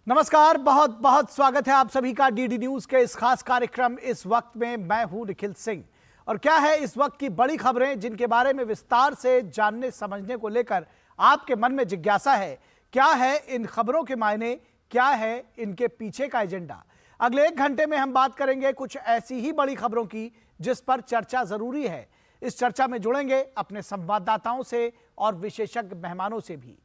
नमस्कार, बहुत बहुत स्वागत है आप सभी का डीडी न्यूज के इस खास कार्यक्रम इस वक्त में। मैं हूं निखिल सिंह और क्या है इस वक्त की बड़ी खबरें जिनके बारे में विस्तार से जानने समझने को लेकर आपके मन में जिज्ञासा है। क्या है इन खबरों के मायने, क्या है इनके पीछे का एजेंडा। अगले 1 घंटे में हम बात करेंगे कुछ ऐसी ही बड़ी खबरों की जिस पर चर्चा जरूरी है। इस चर्चा में जुड़ेंगे अपने संवाददाताओं से और विशेषज्ञ मेहमानों से भी।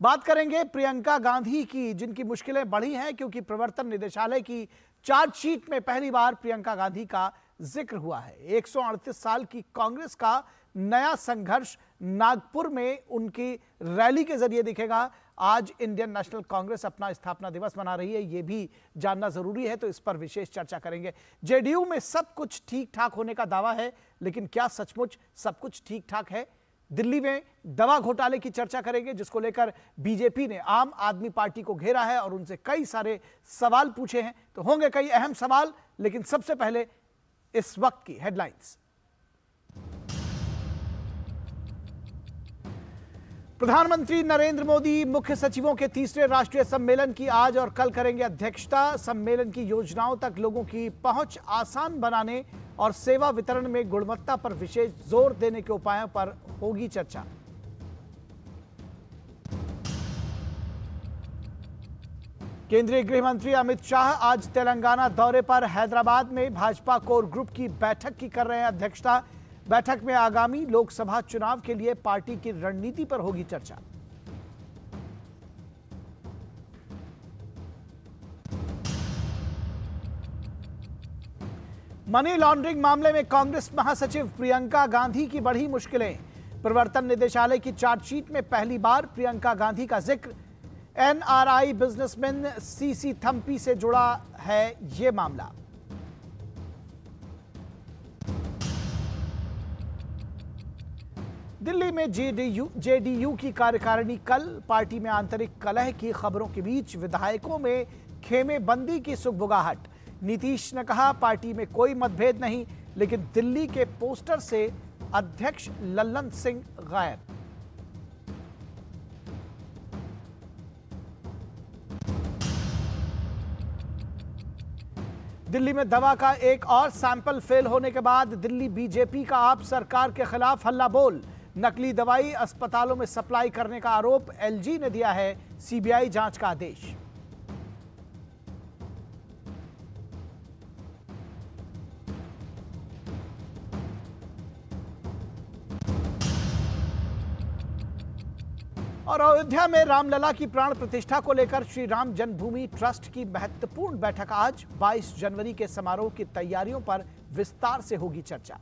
बात करेंगे प्रियंका गांधी की, जिनकी मुश्किलें बढ़ी हैं क्योंकि प्रवर्तन निदेशालय की चार्जशीट में पहली बार प्रियंका गांधी का जिक्र हुआ है। 138 साल की कांग्रेस का नया संघर्ष नागपुर में उनकी रैली के जरिए दिखेगा। आज इंडियन नेशनल कांग्रेस अपना स्थापना दिवस मना रही है, यह भी जानना जरूरी है, तो इस पर विशेष चर्चा करेंगे। जेडीयू में सब कुछ ठीक ठाक होने का दावा है, लेकिन क्या सचमुच सब कुछ ठीक ठाक है। दिल्ली में दवा घोटाले की चर्चा करेंगे, जिसको लेकर बीजेपी ने आम आदमी पार्टी को घेरा है और उनसे कई सारे सवाल पूछे हैं। तो होंगे कई अहम सवाल, लेकिन सबसे पहले इस वक्त की हेडलाइंस। प्रधानमंत्री नरेंद्र मोदी मुख्य सचिवों के तीसरे राष्ट्रीय सम्मेलन की आज और कल करेंगे अध्यक्षता। सम्मेलन की योजनाओं तक लोगों की पहुंच आसान बनाने और सेवा वितरण में गुणवत्ता पर विशेष जोर देने के उपायों पर होगी चर्चा। केंद्रीय गृह मंत्री अमित शाह आज तेलंगाना दौरे पर हैदराबाद में भाजपा कोर ग्रुप की बैठक की कर रहे हैं अध्यक्षता। बैठक में आगामी लोकसभा चुनाव के लिए पार्टी की रणनीति पर होगी चर्चा। मनी लॉन्ड्रिंग मामले में कांग्रेस महासचिव प्रियंका गांधी की बढ़ी मुश्किलें। प्रवर्तन निदेशालय की चार्जशीट में पहली बार प्रियंका गांधी का जिक्र। एनआरआई बिजनेसमैन सीसी थम्पी से जुड़ा है यह मामला। दिल्ली में जेडीयू की कार्यकारिणी कल। पार्टी में आंतरिक कलह की खबरों के बीच विधायकों में खेमेबंदी की सुगबुगाहट। नीतीश ने कहा पार्टी में कोई मतभेद नहीं, लेकिन दिल्ली के पोस्टर से अध्यक्ष लल्लन सिंह गायब। दिल्ली में दवा का एक और सैंपल फेल होने के बाद दिल्ली बीजेपी का आप सरकार के खिलाफ हल्ला बोल। नकली दवाई अस्पतालों में सप्लाई करने का आरोप, एलजी ने दिया है सीबीआई जांच का आदेश। और अयोध्या में रामलला की प्राण प्रतिष्ठा को लेकर श्री राम जन्मभूमि ट्रस्ट की महत्वपूर्ण बैठक आज। 22 जनवरी के समारोह की तैयारियों पर विस्तार से होगी चर्चा।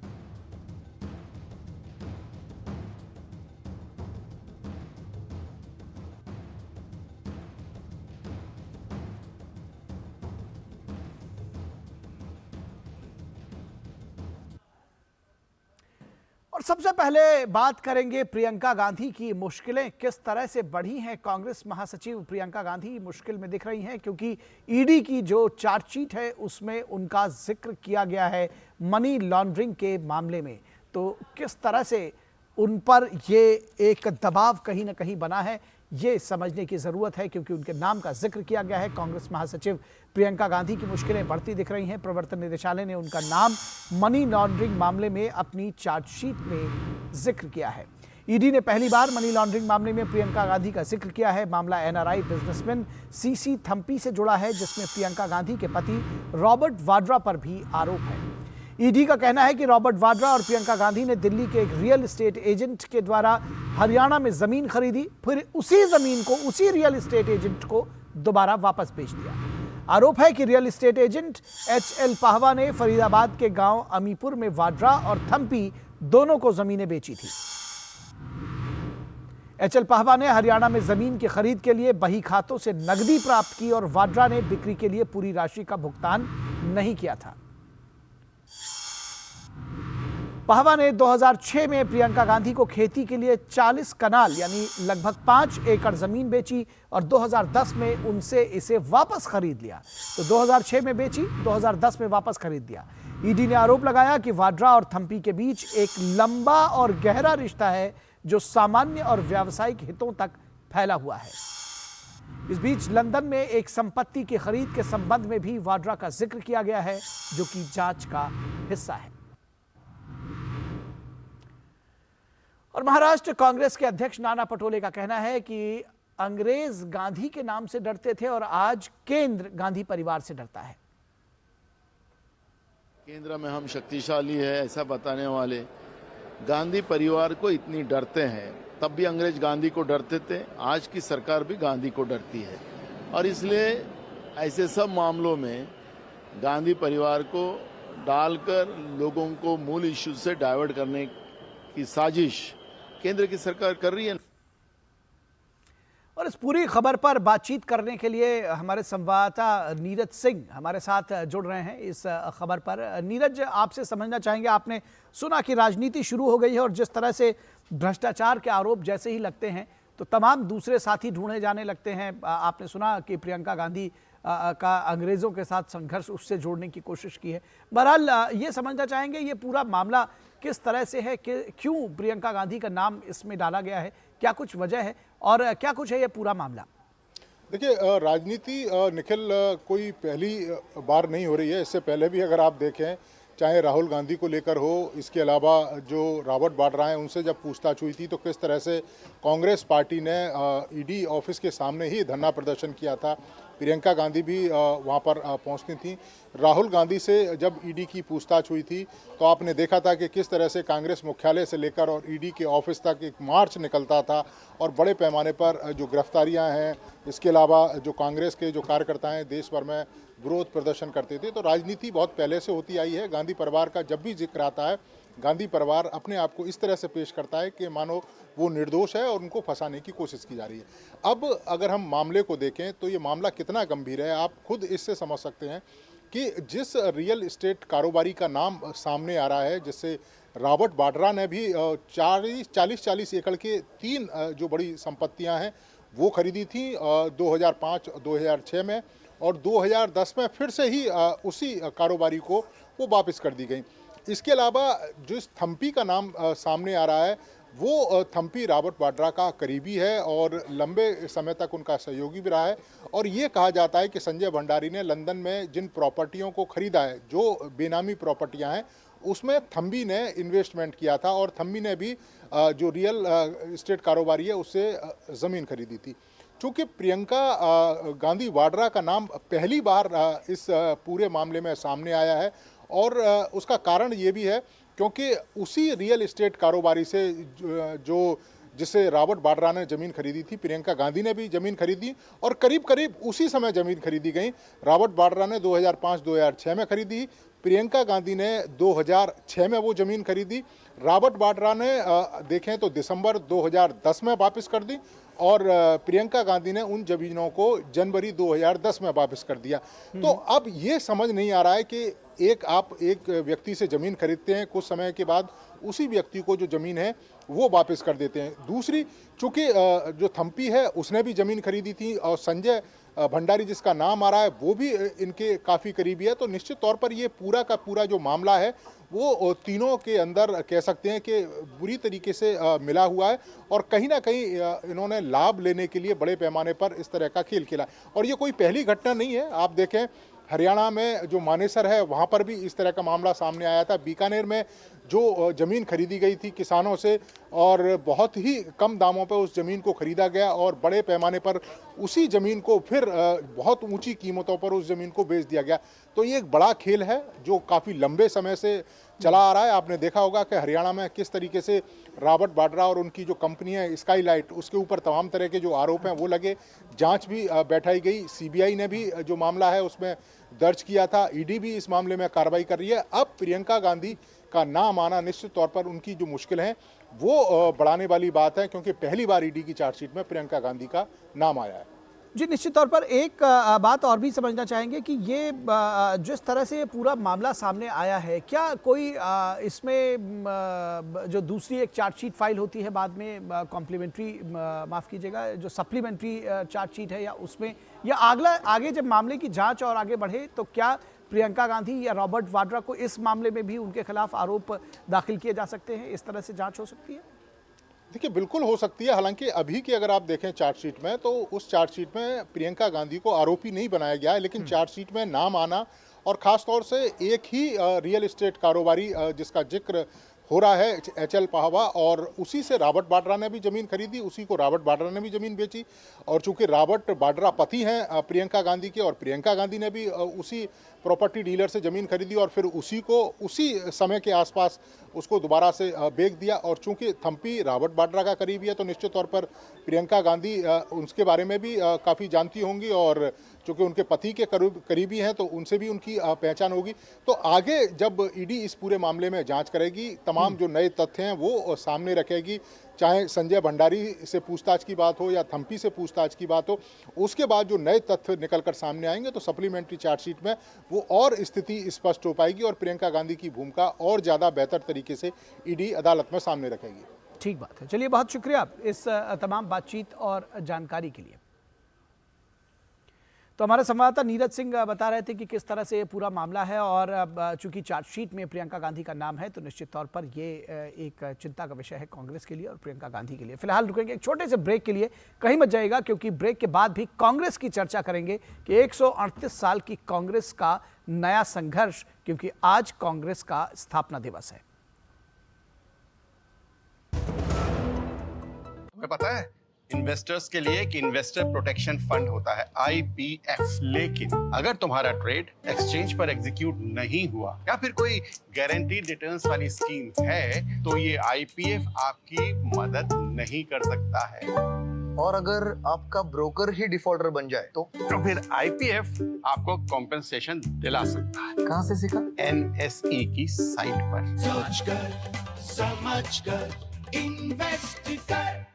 और सबसे पहले बात करेंगे प्रियंका गांधी की। मुश्किलें किस तरह से बढ़ी हैं। कांग्रेस महासचिव प्रियंका गांधी मुश्किल में दिख रही हैं क्योंकि ईडी की जो चार्जशीट है उसमें उनका जिक्र किया गया है मनी लॉन्ड्रिंग के मामले में। तो किस तरह से उन पर ये एक दबाव कहीं ना कहीं बना है, ये समझने की जरूरत है, क्योंकि उनके नाम का जिक्र किया गया है। कांग्रेस महासचिव प्रियंका गांधी की मुश्किलें बढ़ती दिख रही हैं। प्रवर्तन निदेशालय ने उनका नाम मनी लॉन्ड्रिंग मामले में अपनी चार्जशीट में जिक्र किया है। ईडी ने पहली बार मनी लॉन्ड्रिंग मामले में प्रियंका गांधी का जिक्र किया है। मामला एनआरआई बिजनेसमैन सीसी थम्पी से जुड़ा है, जिसमें प्रियंका गांधी के पति रॉबर्ट वाड्रा पर भी आरोप है। ईडी का कहना है कि रॉबर्ट वाड्रा और प्रियंका गांधी ने दिल्ली के एक रियल एस्टेट एजेंट के द्वारा हरियाणा में जमीन खरीदी, फिर उसी जमीन को उसी रियल एस्टेट एजेंट को दोबारा वापस बेच दिया। आरोप है कि real estate agent HL Pahwa ने फरीदाबाद के गांव अमीपुर में वाड्रा और थम्पी दोनों को जमीनें बेची थी। एचएल पाहवा ने हरियाणा में जमीन की खरीद के लिए बही खातों से नकदी प्राप्त की और वाड्रा ने बिक्री के लिए पूरी राशि का भुगतान नहीं किया था। पाहवा ने 2006 में प्रियंका गांधी को खेती के लिए 40 कनाल यानी लगभग 5 एकड़ जमीन बेची और 2010 में उनसे इसे वापस खरीद लिया। तो 2006 में बेची, 2010 में वापस खरीद दिया। ईडी ने आरोप लगाया कि वाड्रा और थम्पी के बीच एक लंबा और गहरा रिश्ता है जो सामान्य और व्यावसायिक हितों तक फैला हुआ है। इस बीच लंदन में एक संपत्ति की खरीद के संबंध में भी वाड्रा का जिक्र किया गया है, जो कि जांच का हिस्सा है। और महाराष्ट्र कांग्रेस के अध्यक्ष नाना पटोले का कहना है कि अंग्रेज गांधी के नाम से डरते थे और आज केंद्र गांधी परिवार से डरता है। केंद्र में हम शक्तिशाली है ऐसा बताने वाले गांधी परिवार को इतनी डरते हैं। तब भी अंग्रेज गांधी को डरते थे, आज की सरकार भी गांधी को डरती है और इसलिए ऐसे सब मामलों में गांधी परिवार को डालकर लोगों को मूल इश्यू से डाइवर्ट करने की साजिश केंद्र की सरकार कर रही है। और इस पूरी खबर पर बातचीत करने के लिए हमारे संवाददाता नीरज सिंह हमारे साथ जुड़ रहे हैं इस खबर पर। नीरज, आपसे समझना चाहेंगे, आपने सुना कि राजनीति शुरू हो गई है और जिस तरह से भ्रष्टाचार के आरोप जैसे ही लगते हैं तो तमाम दूसरे साथी ढूंढे जाने लगते हैं। आपने सुना कि प्रियंका गांधी का अंग्रेजों के साथ संघर्ष, उससे जोड़ने की कोशिश की है। बहरहाल ये समझना चाहेंगे ये पूरा मामला किस तरह से है, कि क्यों प्रियंका गांधी का नाम इसमें डाला गया है, क्या कुछ वजह है और क्या कुछ है ये पूरा मामला? देखिए, राजनीति निखिल कोई पहली बार नहीं हो रही है। इससे पहले भी अगर आप देखें, चाहे राहुल गांधी को लेकर हो, इसके अलावा जो रॉबर्ट वाड्रा हैं उनसे जब पूछताछ हुई थी तो किस तरह से कांग्रेस पार्टी ने ईडी ऑफिस के सामने ही धरना प्रदर्शन किया था। प्रियंका गांधी भी वहां पर पहुंचती थी। राहुल गांधी से जब ईडी की पूछताछ हुई थी तो आपने देखा था कि किस तरह से कांग्रेस मुख्यालय से लेकर और ईडी के ऑफिस तक एक मार्च निकलता था और बड़े पैमाने पर जो गिरफ्तारियां हैं, इसके अलावा जो कांग्रेस के जो कार्यकर्ता हैं देश भर में विरोध प्रदर्शन करते थे। तो राजनीति बहुत पहले से होती आई है। गांधी परिवार का जब भी जिक्र आता है, गांधी परिवार अपने आप को इस तरह से पेश करता है कि मानो वो निर्दोष है और उनको फंसाने की कोशिश की जा रही है। अब अगर हम मामले को देखें तो ये मामला कितना गंभीर है आप खुद इससे समझ सकते हैं कि जिस रियल एस्टेट कारोबारी का नाम सामने आ रहा है, जिससे रॉबर्ट वाड्रा ने भी 40 एकड़ के 3 जो बड़ी संपत्तियां हैं वो खरीदी थी 2005-2006 में, और 2010 में फिर से ही उसी कारोबारी को वो वापस कर दी गई। इसके अलावा जिस थम्पी का नाम सामने आ रहा है वो थम्पी रॉबर्ट वाड्रा का करीबी है और लंबे समय तक उनका सहयोगी भी रहा है। और ये कहा जाता है कि संजय भंडारी ने लंदन में जिन प्रॉपर्टियों को खरीदा है, जो बेनामी प्रॉपर्टियां हैं, उसमें थम्बी ने इन्वेस्टमेंट किया था और थम्बी ने भी जो रियल एस्टेट कारोबारी है उससे ज़मीन खरीदी थी। चूँकि प्रियंका गांधी वाड्रा का नाम पहली बार इस पूरे मामले में सामने आया है और उसका कारण ये भी है क्योंकि उसी रियल एस्टेट कारोबारी से जो जिससे रॉबर्ट वाड्रा ने ज़मीन खरीदी थी, प्रियंका गांधी ने भी ज़मीन खरीदी और करीब करीब उसी समय ज़मीन खरीदी गई। रॉबर्ट वाड्रा ने 2005-2006 में खरीदी, प्रियंका गांधी ने 2006 में वो ज़मीन खरीदी। रॉबर्ट वाड्रा ने देखें तो दिसंबर 2010 में वापस कर दी और प्रियंका गांधी ने उन ज़मीनों को जनवरी 2010 में वापस कर दिया। तो अब ये समझ नहीं आ रहा है कि आप एक व्यक्ति से ज़मीन खरीदते हैं, कुछ समय के बाद उसी व्यक्ति को जो ज़मीन है वो वापस कर देते हैं। दूसरी, चूँकि जो थम्पी है उसने भी ज़मीन खरीदी थी और संजय भंडारी जिसका नाम आ रहा है वो भी इनके काफ़ी करीबी है। तो निश्चित तौर पर ये पूरा का पूरा जो मामला है वो तीनों के अंदर कह सकते हैं कि बुरी तरीके से मिला हुआ है और कहीं ना कहीं इन्होंने लाभ लेने के लिए बड़े पैमाने पर इस तरह का खेल खेला। और ये कोई पहली घटना नहीं है। आप देखें, हरियाणा में जो मानेसर है वहाँ पर भी इस तरह का मामला सामने आया था। बीकानेर में जो ज़मीन खरीदी गई थी किसानों से और बहुत ही कम दामों पर उस ज़मीन को खरीदा गया और बड़े पैमाने पर उसी ज़मीन को फिर बहुत ऊंची कीमतों पर उस ज़मीन को बेच दिया गया। तो ये एक बड़ा खेल है जो काफ़ी लंबे समय से चला आ रहा है। आपने देखा होगा कि हरियाणा में किस तरीके से रॉबर्ट वाड्रा और उनकी जो कंपनी है स्काईलाइट, उसके ऊपर तमाम तरह के जो आरोप हैं वो लगे। जांच भी बैठाई गई, सीबीआई ने भी जो मामला है उसमें दर्ज किया था, ईडी भी इस मामले में कार्रवाई कर रही है। अब प्रियंका गांधी का नाम आना निश्चित तौर पर उनकी जो मुश्किल है वो बढ़ाने वाली बात है, क्योंकि पहली बार ईडी की चार्जशीट में प्रियंका गांधी का नाम आया है। जी, निश्चित तौर पर एक बात और भी समझना चाहेंगे कि ये जिस तरह से ये पूरा मामला सामने आया है, क्या कोई इसमें जो दूसरी एक चार्जशीट फाइल होती है बाद में कॉम्प्लीमेंट्री, माफ़ कीजिएगा, जो सप्लीमेंट्री चार्जशीट है, या उसमें या आगे जब मामले की जांच और आगे बढ़े तो क्या प्रियंका गांधी या रॉबर्ट वाड्रा को इस मामले में भी उनके खिलाफ आरोप दाखिल किए जा सकते हैं? इस तरह से जाँच हो सकती है? देखिए, बिल्कुल हो सकती है। हालांकि अभी की अगर आप देखें चार्जशीट में, तो उस चार्जशीट में प्रियंका गांधी को आरोपी नहीं बनाया गया है, लेकिन चार्जशीट में नाम आना और खास तौर से एक ही रियल एस्टेट कारोबारी जिसका जिक्र हो रहा है, HL पाहवा, और उसी से रॉबर्ट वाड्रा ने भी ज़मीन खरीदी, उसी को रॉबर्ट वाड्रा ने भी ज़मीन बेची। और चूंकि रॉबर्ट वाड्रा पति हैं प्रियंका गांधी के, और प्रियंका गांधी ने भी उसी प्रॉपर्टी डीलर से ज़मीन खरीदी और फिर उसी को उसी समय के आसपास उसको दोबारा से बेच दिया। और चूंकि थम्पी रॉबर्ट वाड्रा का करीबी है, तो निश्चित तौर पर प्रियंका गांधी उसके बारे में भी काफ़ी जानती होंगी, और चूंकि उनके पति के करीबी हैं तो उनसे भी उनकी पहचान होगी। तो आगे जब ईडी इस पूरे मामले में जांच करेगी, तमाम जो नए तथ्य हैं वो सामने रखेगी, चाहे संजय भंडारी से पूछताछ की बात हो या थम्पी से पूछताछ की बात हो, उसके बाद जो नए तथ्य निकलकर सामने आएंगे तो सप्लीमेंट्री चार्जशीट में वो और स्थिति स्पष्ट हो पाएगी और प्रियंका गांधी की भूमिका और ज़्यादा बेहतर तरीके से ईडी अदालत में सामने रखेगी। ठीक बात है, चलिए बहुत शुक्रिया इस तमाम बातचीत और जानकारी के लिए। तो हमारे संवाददाता नीरज सिंह बता रहे थे कि किस तरह से ये पूरा मामला है, और चूंकि चार्जशीट में प्रियंका गांधी का नाम है तो निश्चित तौर पर ये एक चिंता का विषय है कांग्रेस के लिए और प्रियंका गांधी के लिए। फिलहाल रुकेंगे एक छोटे से ब्रेक के लिए, कहीं मत जाइएगा, क्योंकि ब्रेक के बाद भी कांग्रेस की चर्चा करेंगे कि 138 साल की कांग्रेस का नया संघर्ष, क्योंकि आज कांग्रेस का स्थापना दिवस है। तुम्हें पता है इन्वेस्टर्स के लिए कि इन्वेस्टर प्रोटेक्शन फंड होता है IPF, लेकिन अगर तुम्हारा ट्रेड एक्सचेंज पर एग्जीक्यूट नहीं हुआ या फिर कोई गारंटीड रिटर्न्स वाली स्कीम है तो ये IPF आपकी मदद नहीं कर सकता है। और अगर आपका ब्रोकर ही डिफॉल्टर बन जाए तो फिर IPF आपको कॉम्पेंसेशन दिला सकता है। कहां से सीखा? NSE की साइट पर। सोचकर समझकर इन्वेस्ट कर।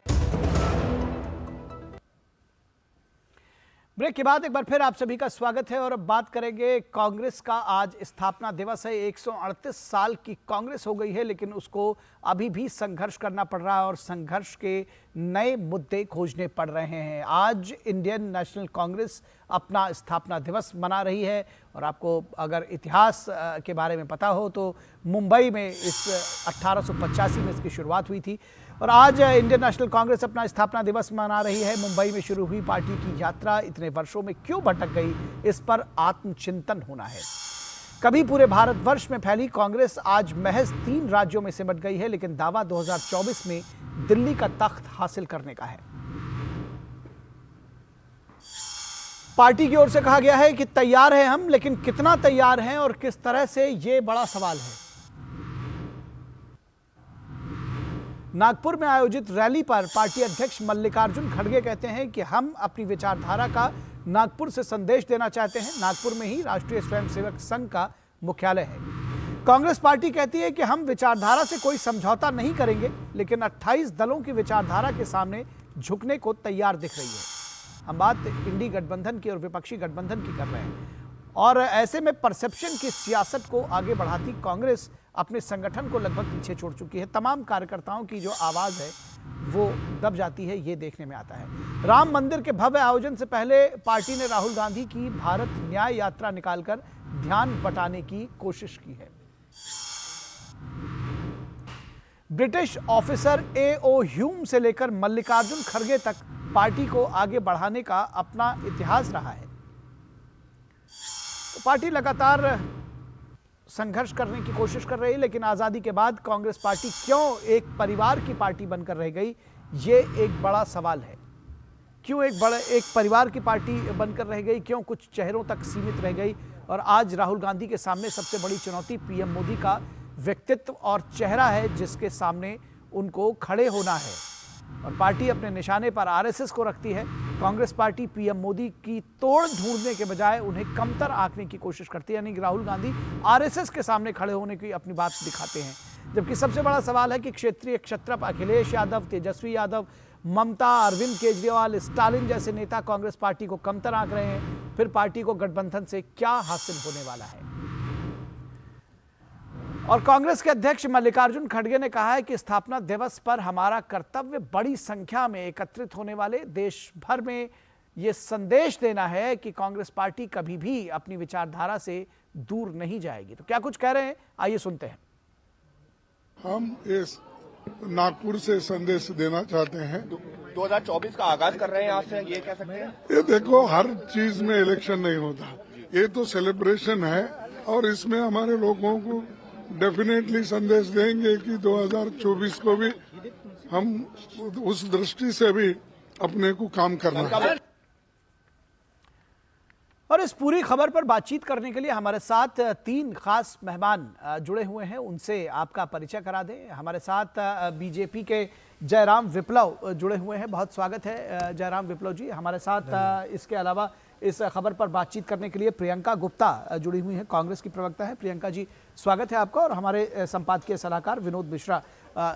ब्रेक के बाद एक बार फिर आप सभी का स्वागत है और अब बात करेंगे कांग्रेस का। आज स्थापना दिवस है, 138 साल की कांग्रेस हो गई है, लेकिन उसको अभी भी संघर्ष करना पड़ रहा है और संघर्ष के नए मुद्दे खोजने पड़ रहे हैं। आज इंडियन नेशनल कांग्रेस अपना स्थापना दिवस मना रही है, और आपको अगर इतिहास के बारे में पता हो तो मुंबई में इस 1885 में इसकी शुरुआत हुई थी, और आज इंडियन नेशनल कांग्रेस अपना स्थापना दिवस मना रही है। मुंबई में शुरू हुई पार्टी की यात्रा इतने वर्षों में क्यों भटक गई, इस पर आत्मचिंतन होना है। कभी पूरे भारतवर्ष में फैली कांग्रेस आज महज 3 राज्यों में सिमट गई है, लेकिन दावा 2024 में दिल्ली का तख्त हासिल करने का है। पार्टी की ओर से कहा गया है कि तैयार हैं हम, लेकिन कितना तैयार हैं और किस तरह से, ये बड़ा सवाल है। नागपुर में आयोजित रैली पर पार्टी अध्यक्ष मल्लिकार्जुन खड़गे कहते हैं कि हम अपनी विचारधारा का नागपुर से संदेश देना चाहते हैं। नागपुर में ही राष्ट्रीय स्वयंसेवक संघ का मुख्यालय है। कांग्रेस पार्टी कहती है कि हम विचारधारा से कोई समझौता नहीं करेंगे, लेकिन 28 दलों की विचारधारा के सामने झुकने को तैयार दिख रही है। हम बात इंडी गठबंधन की और विपक्षी गठबंधन की कर रहे हैं, और ऐसे में परसेप्शन की सियासत को आगे बढ़ाती कांग्रेस अपने संगठन को लगभग पीछे छोड़ चुकी है। तमाम कार्यकर्ताओं की जो आवाज है वो दब जाती है, ये देखने में आता है। राम मंदिर के भव्य आयोजन से पहले पार्टी ने राहुल गांधी की भारत न्याय यात्रा निकालकर ध्यान बटाने की कोशिश की है। British officer A.O. ह्यूम से लेकर मल्लिकार्जुन खड़गे तक पार्टी को आगे बढ़ाने का अपना इतिहास रहा है। तो पार्टी लगातार संघर्ष करने की कोशिश कर रही है, लेकिन आजादी के बाद कांग्रेस पार्टी क्यों एक परिवार की पार्टी बनकर रह गई, ये एक बड़ा सवाल है। क्यों एक परिवार की पार्टी बनकर रह गई, क्यों कुछ चेहरों तक सीमित रह गई, और आज राहुल गांधी के सामने सबसे बड़ी चुनौती पीएम मोदी का व्यक्तित्व और चेहरा है, जिसके सामने उनको खड़े होना है। और पार्टी अपने निशाने पर आरएसएस को रखती है। कांग्रेस पार्टी पीएम मोदी की तोड़ ढूंढने के बजाय उन्हें कमतर आंकने की कोशिश करती है, यानी कि राहुल गांधी आरएसएस के सामने खड़े होने की अपनी बात दिखाते हैं। जबकि सबसे बड़ा सवाल है कि क्षेत्रीय क्षत्रप अखिलेश यादव, तेजस्वी यादव, ममता, अरविंद केजरीवाल, स्टालिन जैसे नेता कांग्रेस पार्टी को कमतर आंक रहे हैं। फिर पार्टी को गठबंधन से क्या हासिल होने वाला है। और कांग्रेस के अध्यक्ष मल्लिकार्जुन खड़गे ने कहा है कि स्थापना दिवस पर हमारा कर्तव्य बड़ी संख्या में एकत्रित होने वाले देश भर में यह संदेश देना है कि कांग्रेस पार्टी कभी भी अपनी विचारधारा से दूर नहीं जाएगी। तो क्या कुछ कह रहे हैं, आइए सुनते हैं। हम इस नागपुर से संदेश देना चाहते हैं। 2024 का आगाज कर रहे हैं यहाँ से, ये कह सकते हैं? ये देखो, हर चीज में इलेक्शन नहीं होता, ये तो सेलिब्रेशन है और इसमें हमारे लोगों को डेफिनेटली संदेश देंगे कि 2024 को भी हम उस दृष्टि से भी अपने को काम करना है। और इस पूरी खबर पर बातचीत करने के लिए हमारे साथ 3 खास मेहमान जुड़े हुए हैं, उनसे आपका परिचय करा दें। हमारे साथ बीजेपी के जयराम विप्लव जुड़े हुए हैं, बहुत स्वागत है जयराम विप्लव जी हमारे साथ। इसके अलावा इस खबर पर बातचीत करने के लिए प्रियंका गुप्ता जुड़ी हुई हैं, कांग्रेस की प्रवक्ता है। प्रियंका जी स्वागत है आपका। और हमारे संपादकीय सलाहकार विनोद मिश्रा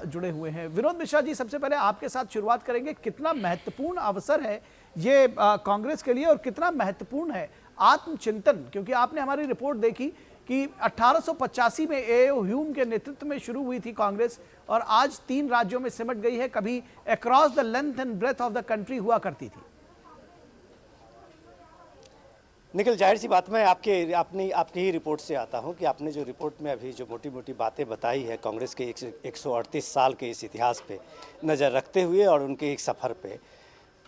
जुड़े हुए हैं। विनोद मिश्रा जी, सबसे पहले आपके साथ शुरुआत करेंगे। कितना महत्वपूर्ण अवसर है ये कांग्रेस के लिए और कितना महत्वपूर्ण है आत्मचिंतन, क्योंकि आपने हमारी रिपोर्ट देखी कि 1885 में ए.ओ. ह्यूम के नेतृत्व में शुरू हुई थी कांग्रेस और आज 3 राज्यों में सिमट गई है, कभी across the length and breadth of the country हुआ करती थी। निखिल, जाहिर सी बात, मैं आपकी ही रिपोर्ट से आता हूं कि आपने जो रिपोर्ट में अभी जो मोटी मोटी बातें बताई है कांग्रेस के 138 साल के इस इतिहास पे नज़र रखते हुए और उनके एक सफ़र पे,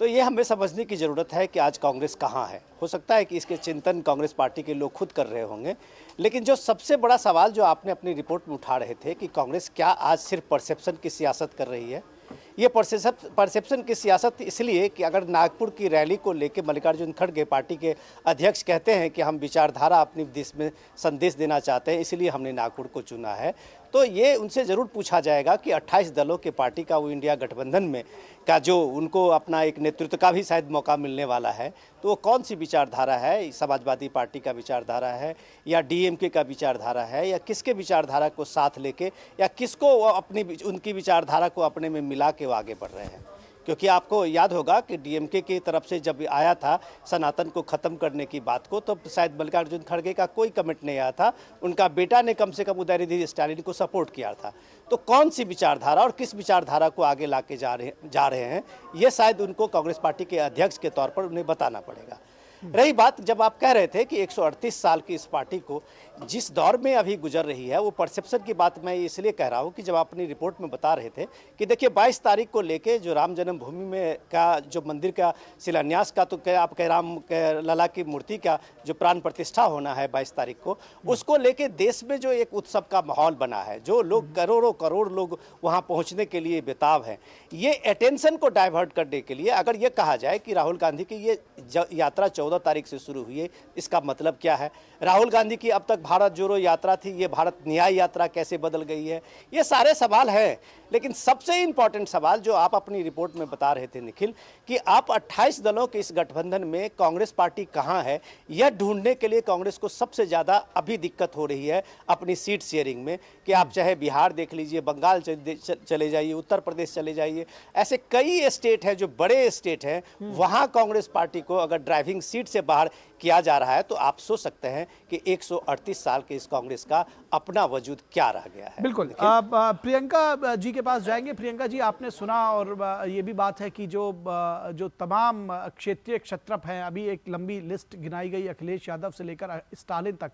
तो ये हमें समझने की ज़रूरत है कि आज कांग्रेस कहाँ है। हो सकता है कि इसके चिंतन कांग्रेस पार्टी के लोग खुद कर रहे होंगे, लेकिन जो सबसे बड़ा सवाल जो आपने अपनी रिपोर्ट में उठा रहे थे कि कांग्रेस क्या आज सिर्फ परसेप्शन की सियासत कर रही है। ये परसेप्शन की सियासत इसलिए कि अगर नागपुर की रैली को लेकर मल्लिकार्जुन खड़गे पार्टी के अध्यक्ष कहते हैं कि हम विचारधारा अपनी देश में संदेश देना चाहते हैं, इसलिए हमने नागपुर को चुना है, तो ये उनसे ज़रूर पूछा जाएगा कि 28 दलों के पार्टी का वो इंडिया गठबंधन में का जो उनको अपना एक नेतृत्व का भी शायद मौका मिलने वाला है, तो वो कौन सी विचारधारा है? समाजवादी पार्टी का विचारधारा है या डीएमके का विचारधारा है या किसके विचारधारा को साथ लेके या किसको वो अपनी उनकी विचारधारा को अपने में मिला के वो आगे बढ़ रहे हैं? क्योंकि आपको याद होगा कि डीएमके की तरफ से जब आया था सनातन को ख़त्म करने की बात को, तो शायद मल्लिकार्जुन खड़गे का कोई कमेंट नहीं आया था, उनका बेटा ने कम से कम उदयनिधि स्टालिन को सपोर्ट किया था। तो कौन सी विचारधारा और किस विचारधारा को आगे लाके जा रहे हैं, ये शायद उनको कांग्रेस पार्टी के अध्यक्ष के तौर पर उन्हें बताना पड़ेगा। रही बात, जब आप कह रहे थे कि 138 साल की इस पार्टी को जिस दौर में अभी गुजर रही है, वो परसेप्शन की बात मैं इसलिए कह रहा हूँ कि जब आप अपनी रिपोर्ट में बता रहे थे कि देखिए 22 तारीख को लेके जो राम जन्मभूमि में का जो मंदिर का शिलान्यास का, तो क्या आप राम लला की मूर्ति का जो प्राण प्रतिष्ठा होना है 22 तारीख को, उसको लेके देश में जो एक उत्सव का माहौल बना है, जो लोग करोड़ों करोड़ लोग वहाँ पहुँचने के लिए बेताब हैं, ये अटेंशन को डाइवर्ट करने के लिए अगर ये कहा जाए कि राहुल गांधी की ये यात्रा 14 तारीख से शुरू हुई है, इसका मतलब क्या है? राहुल गांधी की अब तक भारत जोड़ो यात्रा थी, ये भारत न्याय यात्रा कैसे बदल गई है? ये सारे सवाल हैं, लेकिन सबसे इंपॉर्टेंट सवाल जो आप अपनी रिपोर्ट में बता रहे थे निखिल, कि आप 28 दलों के इस गठबंधन में कांग्रेस पार्टी कहाँ है, यह ढूंढने के लिए कांग्रेस को सबसे ज़्यादा अभी दिक्कत हो रही है अपनी सीट शेयरिंग में। कि आप चाहे बिहार देख लीजिए, बंगाल चले जाइए, उत्तर प्रदेश चले जाइए, ऐसे कई स्टेट हैं जो बड़े स्टेट हैं, वहाँ कांग्रेस पार्टी को अगर ड्राइविंग सीट से बाहर किया जा रहा है, तो आप सोच सकते हैं कि 138 साल के इस कांग्रेस का अपना वजूद क्या रह गया है। बिल्कुल। प्रियंका जी के पास जाएंगे। प्रियंका जी, आपने सुना और ये भी बात है कि जो तमाम क्षेत्रीय क्षत्रप हैं, अभी एक लंबी लिस्ट गिनाई गई अखिलेश यादव से लेकर स्टालिन तक,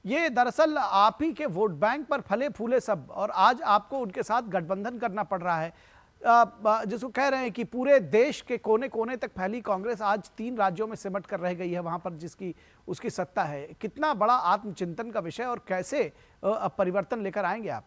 ये दरअसल आप ही के वोट बैंक पर फले फूले सब, और आज आपको उनके साथ गठबंधन करना पड़ रहा है। जिसको कह रहे हैं कि पूरे देश के कोने कोने तक फैली कांग्रेस आज 3 राज्यों में सिमट कर रह गई है, वहां पर जिसकी उसकी सत्ता है। कितना बड़ा आत्मचिंतन का विषय और कैसे परिवर्तन लेकर आएंगे आप?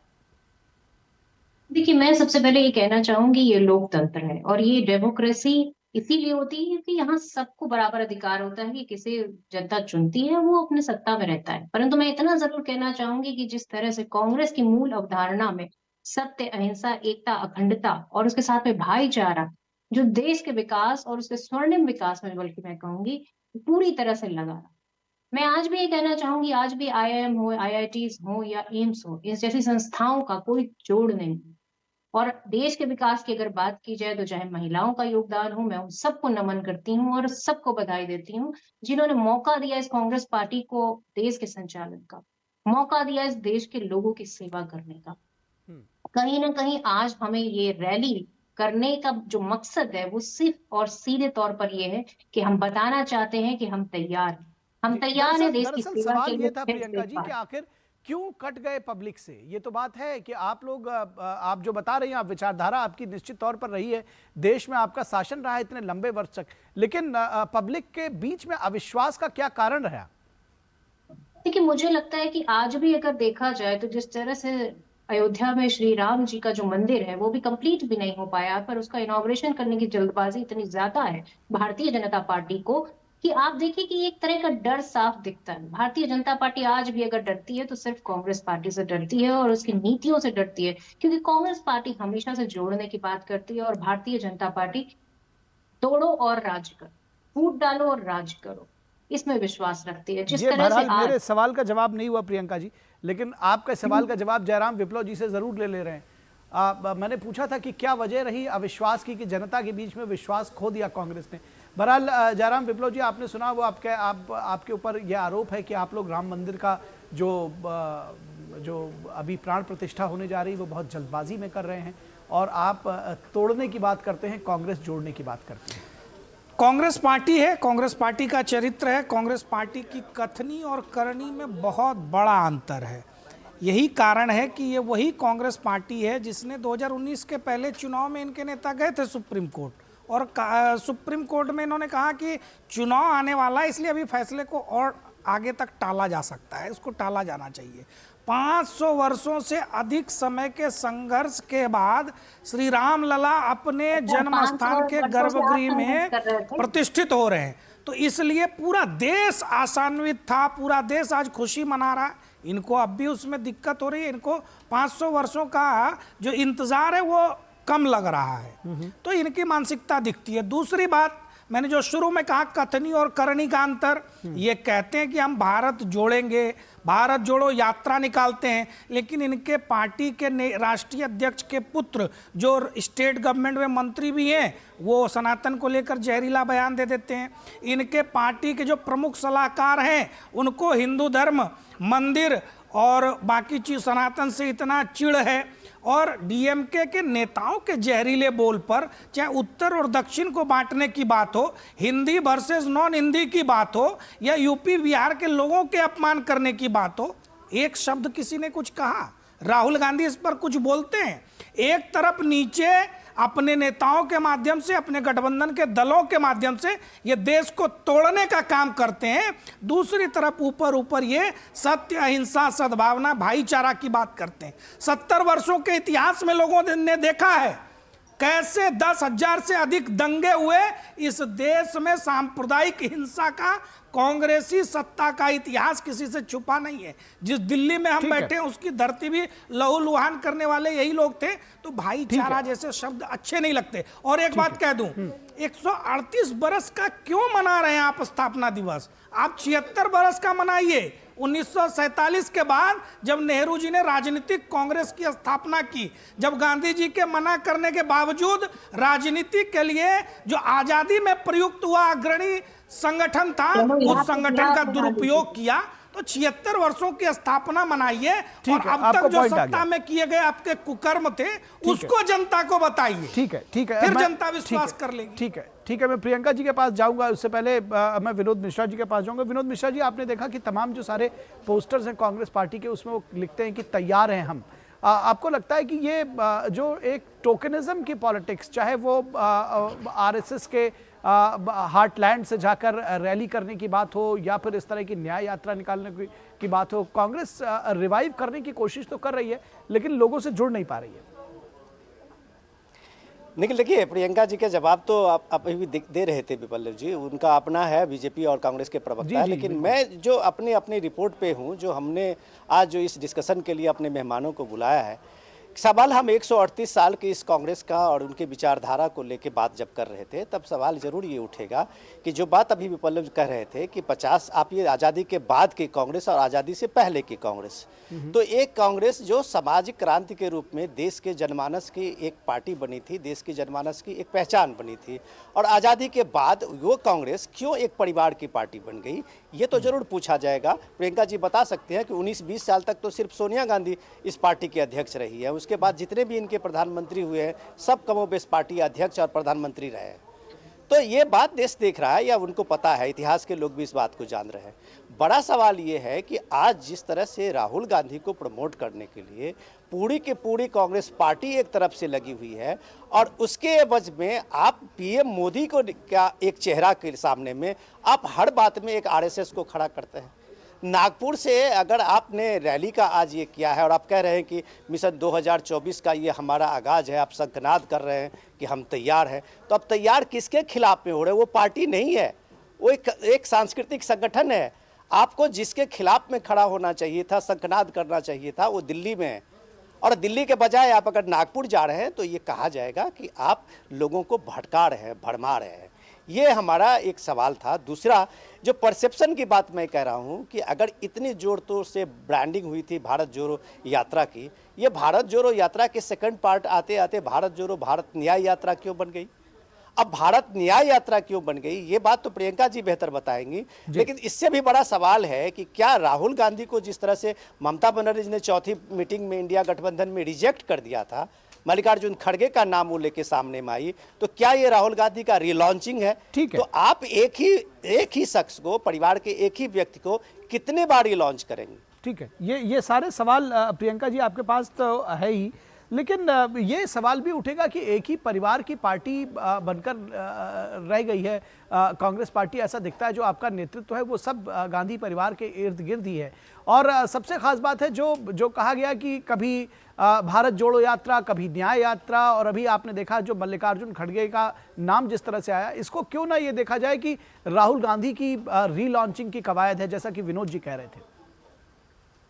देखिए, मैं सबसे पहले ये कहना चाहूंगी, ये लोकतंत्र है और ये डेमोक्रेसी इसीलिए होती है कि यहाँ सबको बराबर अधिकार होता है कि किसे जनता चुनती है वो अपने सत्ता में रहता है। परंतु मैं इतना जरूर कहना चाहूंगी कि जिस तरह से कांग्रेस की मूल अवधारणा में सत्य, अहिंसा, एकता, अखंडता और उसके साथ में भाईचारा, जो देश के विकास और उसके स्वर्णिम विकास में, बल्कि मैं कहूंगी पूरी तरह से लगा। मैं आज भी ये कहना चाहूंगी, आज भी IIM हो, IITs हो या एम्स हो, इस जैसी संस्थाओं का कोई जोड़ नहीं। और देश के विकास की अगर बात की जाए तो चाहे महिलाओं का योगदान हो, मैं उन सबको नमन करती हूँ और सबको बधाई देती हूँ जिन्होंने मौका दिया इस कांग्रेस पार्टी को देश के संचालन का, मौका दिया इस देश के लोगों की सेवा करने का। कहीं ना कहीं आज हमें ये रैली करने का जो मकसद है वो सिर्फ और सीधे तौर पर ये है कि हम बताना चाहते हैं कि हम तैयार हैं, हम तैयार हैं देश की सेवा के लिए। सवाल ये था प्रियंका जी कि आखिर क्यों कट गए पब्लिक से? ये तो बात है कि आप लोग आप जो बता रही हैं, आप विचारधारा आपकी निश्चित तौर पर रही है, देश में आपका शासन रहा है इतने लंबे वर्ष तक, लेकिन पब्लिक के बीच में अविश्वास का क्या कारण रहा? देखिए, मुझे लगता है कि आज भी अगर देखा जाए तो जिस तरह से अयोध्या में श्री राम जी का जो मंदिर है वो भी कंप्लीट भी नहीं हो पाया, पर उसका इनॉग्रेशन करने की जल्दबाजी इतनी ज्यादा है भारतीय जनता पार्टी को कि आप देखिए कि एक तरह का डर साफ दिखता है। भारतीय जनता पार्टी आज भी अगर डरती है तो सिर्फ कांग्रेस पार्टी से डरती है और उसकी नीतियों से डरती है, क्योंकि कांग्रेस पार्टी हमेशा से जोड़ने की बात करती है और भारतीय जनता पार्टी तोड़ो और राज करो, फूट डालो और राज करो, इसमें विश्वास रखती है। जिस तरह से मेरे सवाल का जवाब नहीं हुआ प्रियंका जी, लेकिन आपका सवाल का जवाब जयराम विप्लव जी से जरूर ले रहे हैं। मैंने पूछा था कि क्या वजह रही अविश्वास की कि जनता के बीच में विश्वास खो दिया कांग्रेस ने। बहरहाल जयराम विप्लव जी, आपने सुना वो आपके ऊपर यह आरोप है कि आप लोग राम मंदिर का जो अभी प्राण प्रतिष्ठा होने जा रही है वो बहुत जल्दबाजी में कर रहे हैं और आप तोड़ने की बात करते हैं, कांग्रेस जोड़ने की बात करते हैं। कांग्रेस पार्टी है, कांग्रेस पार्टी का चरित्र है, कांग्रेस पार्टी की कथनी और करनी में बहुत बड़ा अंतर है। यही कारण है कि ये वही कांग्रेस पार्टी है जिसने 2019 के पहले चुनाव में इनके नेता गए थे सुप्रीम कोर्ट और सुप्रीम कोर्ट में इन्होंने कहा कि चुनाव आने वाला है, इसलिए अभी फैसले को और आगे तक टाला जा सकता है, इसको टाला जाना चाहिए। 500 वर्षों से अधिक समय के संघर्ष के बाद श्री राम लला अपने जन्म स्थान के गर्भगृह में प्रतिष्ठित हो रहे हैं, तो इसलिए पूरा देश आशान्वित था, पूरा देश आज खुशी मना रहा है। इनको अब भी उसमें दिक्कत हो रही है, इनको 500 वर्षों का जो इंतजार है वो कम लग रहा है, तो इनकी मानसिकता दिखती है। दूसरी बात, मैंने जो शुरू में कहा कथनी और करनी का अंतर, ये कहते हैं कि हम भारत जोड़ेंगे, भारत जोड़ो यात्रा निकालते हैं, लेकिन इनके पार्टी के राष्ट्रीय अध्यक्ष के पुत्र जो स्टेट गवर्नमेंट में मंत्री भी हैं वो सनातन को लेकर जहरीला बयान दे देते हैं। इनके पार्टी के जो प्रमुख सलाहकार हैं उनको हिंदू धर्म, मंदिर और बाकी चीज सनातन से इतना चिढ़ है, और डीएमके के नेताओं के जहरीले बोल पर, चाहे उत्तर और दक्षिण को बांटने की बात हो, हिंदी वर्सेस नॉन हिंदी की बात हो, या यूपी बिहार के लोगों के अपमान करने की बात हो, एक शब्द किसी ने कुछ कहा? राहुल गांधी इस पर कुछ बोलते हैं? एक तरफ नीचे अपने नेताओं के माध्यम से, अपने गठबंधन के दलों के माध्यम से ये देश को तोड़ने का काम करते हैं, दूसरी तरफ ऊपर ये सत्य, अहिंसा, सद्भावना, भाईचारा की बात करते हैं। 70 वर्षों के इतिहास में लोगों ने देखा है कैसे 10,000 से अधिक दंगे हुए। इस देश में सांप्रदायिक हिंसा का, कांग्रेसी सत्ता का इतिहास किसी से छुपा नहीं है। जिस दिल्ली में हम बैठे हैं उसकी धरती भी लहूलुहान करने वाले यही लोग थे, तो भाईचारा जैसे शब्द अच्छे नहीं लगते। और एक बात कह दूं, 138 बरस का क्यों मना रहे हैं आप स्थापना दिवस? आप 76 बरस का मनाइए। 1947 के बाद जब नेहरू जी ने राजनीतिक कांग्रेस की स्थापना की, जब गांधी जी के मना करने के बावजूद राजनीति के लिए जो आजादी में प्रयुक्त हुआ अग्रणी संगठन था, उस संगठन का दुरुपयोग किया, तो 76 वर्षों की स्थापना मनाइए और अब तक जो सत्ता में किए गए आपके कुकर्म थे उसको जनता को बताइए। ठीक है, फिर जनता विश्वास कर लेगी। ठीक है, मैं प्रियंका जी के पास जाऊंगा, उससे पहले मैं विनोद मिश्रा जी के पास जाऊंगा। विनोद मिश्रा जी, आपने देखा कि तमाम जो सारे पोस्टर्स हैं कांग्रेस पार्टी के, उसमें वो लिखते हैं कि तैयार हैं हम। आपको लगता है कि ये जो एक टोकनिज्म की पॉलिटिक्स, चाहे वो आरएसएस के हार्टलैंड से जाकर रैली करने की बात हो या फिर इस तरह की न्याय यात्रा निकालने की बात हो, कांग्रेस रिवाइव करने की कोशिश तो कर रही है लेकिन लोगों से जुड़ नहीं पा रही है। निखिल, देखिए, प्रियंका जी के जवाब तो आप अभी दे रहे थे विपल्लव जी, उनका अपना है, बीजेपी और कांग्रेस के प्रवक्ता है, लेकिन मैं जो अपनी रिपोर्ट पे हूँ, जो हमने आज जो इस डिस्कशन के लिए अपने मेहमानों को बुलाया है, सवाल हम 138 साल के इस कांग्रेस का और उनके विचारधारा को लेके बात जब कर रहे थे, तब सवाल जरूर ये उठेगा कि जो बात अभी विपल्लव कह रहे थे कि 50 आप ये आज़ादी के बाद की कांग्रेस और आज़ादी से पहले की कांग्रेस, तो एक कांग्रेस जो सामाजिक क्रांति के रूप में देश के जनमानस की एक पार्टी बनी थी, देश की जनमानस की एक पहचान बनी थी, और आज़ादी के बाद वो कांग्रेस क्यों एक परिवार की पार्टी बन गई, ये तो जरूर पूछा जाएगा। प्रियंका जी बता सकते हैं कि 19-20 साल तक तो सिर्फ सोनिया गांधी इस पार्टी के अध्यक्ष रही है, उसके बाद जितने भी इनके प्रधानमंत्री हुए हैं सब कमोबेश पार्टी अध्यक्ष और प्रधानमंत्री रहे। तो ये बात देश देख रहा है या उनको पता है, इतिहास के लोग भी इस बात को जान रहे हैं। बड़ा सवाल ये है कि आज जिस तरह से राहुल गांधी को प्रमोट करने के लिए पूरी की पूरी कांग्रेस पार्टी एक तरफ से लगी हुई है और उसके एवज में आप पीएम मोदी को क्या एक चेहरा के सामने में आप हर बात में एक आरएसएस को खड़ा करते हैं। नागपुर से अगर आपने रैली का आज ये किया है और आप कह रहे हैं कि मिशन 2024 का ये हमारा आगाज है, आप शंखनाद कर रहे हैं कि हम तैयार हैं, तो अब तैयार किसके खिलाफ में हो रहे हैं? वो पार्टी नहीं है, वो एक सांस्कृतिक संगठन है। आपको जिसके खिलाफ में खड़ा होना चाहिए था, शंखनाद करना चाहिए था, वो दिल्ली में है। और दिल्ली के बजाय आप अगर नागपुर जा रहे हैं तो ये कहा जाएगा कि आप लोगों को भटका रहे हैं, भरमा रहे हैं। ये हमारा एक सवाल था। दूसरा जो परसेप्शन की बात मैं कह रहा हूँ कि अगर इतनी जोर तोड़ से ब्रांडिंग हुई थी भारत जोड़ो यात्रा की, ये भारत जोड़ो यात्रा के सेकंड पार्ट आते आते भारत जोड़ो भारत न्याय यात्रा क्यों बन गई? अब भारत न्याय यात्रा क्यों बन गई, ये बात तो प्रियंका जी बेहतर बताएंगी। लेकिन इससे भी बड़ा सवाल है कि क्या राहुल गांधी को जिस तरह से ममता बनर्जी ने चौथी मीटिंग में इंडिया गठबंधन में रिजेक्ट कर दिया था, मल्लिकार्जुन खड़गे का नाम वो लेके सामने में आई, तो क्या ये राहुल गांधी का रिलॉन्चिंग है? ठीक है। तो आप एक ही शख्स को, परिवार के एक ही व्यक्ति को कितने बार रिलॉन्च करेंगे? ठीक है, ये सारे सवाल प्रियंका जी आपके पास तो है ही, लेकिन ये सवाल भी उठेगा कि एक ही परिवार की पार्टी बनकर रह गई है कांग्रेस पार्टी। ऐसा दिखता है जो आपका नेतृत्व है वो सब गांधी परिवार के इर्द गिर्द ही है। और सबसे खास बात है जो कहा गया कि कभी भारत जोड़ो यात्रा, कभी न्याय यात्रा, और अभी आपने देखा जो मल्लिकार्जुन खड़गे का नाम जिस तरह से आया, इसको क्यों ना ये देखा जाए कि राहुल गांधी की रीलॉन्चिंग की कवायद है, जैसा कि विनोद जी कह रहे थे।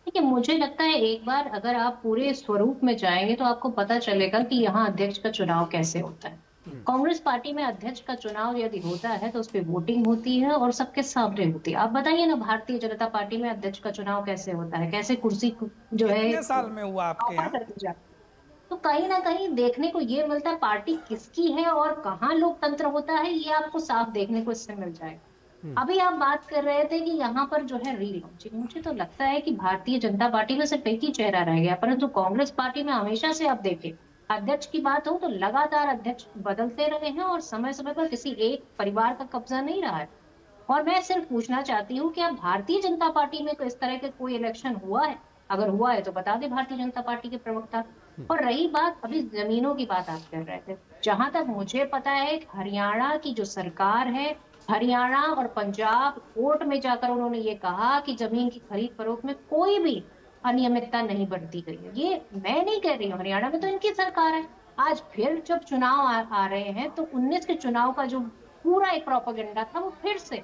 देखिए, मुझे लगता है एक बार अगर आप पूरे स्वरूप में जाएंगे तो आपको पता चलेगा कि यहाँ अध्यक्ष का चुनाव कैसे होता है। कांग्रेस पार्टी में अध्यक्ष का चुनाव यदि होता है तो उस पर वोटिंग होती है और सबके सामने होती है। आप बताइए ना, भारतीय जनता पार्टी में अध्यक्ष का चुनाव कैसे होता है, कैसे कुर्सी जो है कितने साल में हुआ आपके यहाँ? तो कहीं ना कहीं देखने को ये मिलता है पार्टी किसकी है और कहाँ लोकतंत्र होता है, ये आपको साफ देखने को इससे मिल जाएगा। अभी आप बात कर रहे थे कि यहाँ पर जो है रीलॉन्चिंग, मुझे तो लगता है कि भारतीय जनता पार्टी में सिर्फ एक ही चेहरा रह गया, परंतु कांग्रेस पार्टी में हमेशा से आप देखें अध्यक्ष की बात हो तो लगातार अध्यक्ष बदलते रहे हैं और समय समय पर किसी एक परिवार का कब्जा नहीं रहा है। और मैं सिर्फ पूछना चाहती हूँ कि अब भारतीय जनता पार्टी में इस तरह के कोई इलेक्शन हुआ है? अगर हुआ है तो बता दे भारतीय जनता पार्टी के प्रवक्ता। और रही बात अभी जमीनों की बात आप कर रहे थे, जहां तक मुझे पता है हरियाणा की जो सरकार है, हरियाणा और पंजाब कोर्ट में जाकर उन्होंने ये कहा कि जमीन की खरीद फरोख्त में कोई भी अनियमितता नहीं बरती गई है। ये मैं नहीं कह रही हूँ, हरियाणा में तो इनकी सरकार है। आज फिर जब चुनाव आ रहे हैं तो 19 के चुनाव का जो पूरा एक प्रोपेगेंडा था वो फिर से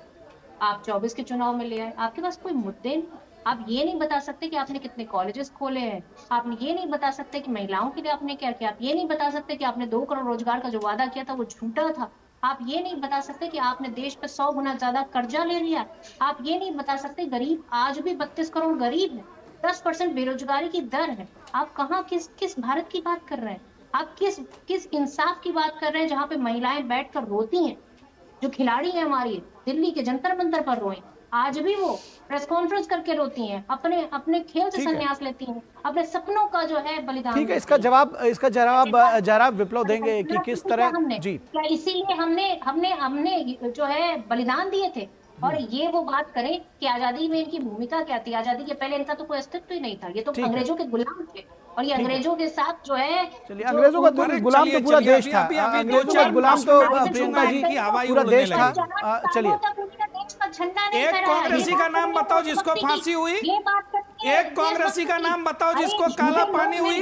आप 24 के चुनाव में ले आए। आपके पास कोई मुद्दे नहीं, आप ये नहीं बता सकते कि आपने कितने कॉलेजेस खोले हैं, आप ये नहीं बता सकते कि महिलाओं के लिए आपने क्या किया, आप ये नहीं बता सकते कि आपने 2 करोड़ रोजगार का जो वादा किया था वो झूठा था, आप ये नहीं बता सकते कि आपने देश पे 100 गुना ज्यादा कर्जा ले लिया, आप ये नहीं बता सकते गरीब आज भी 32 करोड़ गरीब है, 10% बेरोजगारी की दर है। आप कहाँ किस भारत की बात कर रहे हैं? आप किस इंसाफ की बात कर रहे हैं जहाँ पे महिलाएं बैठकर रोती हैं? जो खिलाड़ी है हमारी दिल्ली के जंतर मंतर पर रोए, आज भी वो प्रेस कॉन्फ्रेंस करके रोती हैं, अपने खेल से संन्यास लेती हैं, अपने सपनों का जो है बलिदान। ठीक है, इसका जवाब जरा विप्लव देंगे कि किस तरह जी क्या इसीलिए हमने जो है बलिदान दिए थे। और ये वो बात करें कि आजादी में इनकी भूमिका क्या थी, आजादी के पहले इनका तो कोई अस्तित्व ही नहीं था, ये तो अंग्रेजों के गुलाम थे और ये अंग्रेजों के साथ जो है, चलिए अंग्रेजों का गुलाम तो पूरा देश था, अंग्रेजों का गुलाम तो प्रियंका जी पूरा देश था। चलिए एक कांग्रेसी का नाम बताओ जिसको फांसी हुई, एक कांग्रेसी का नाम बताओ जिसको काला पानी हुई।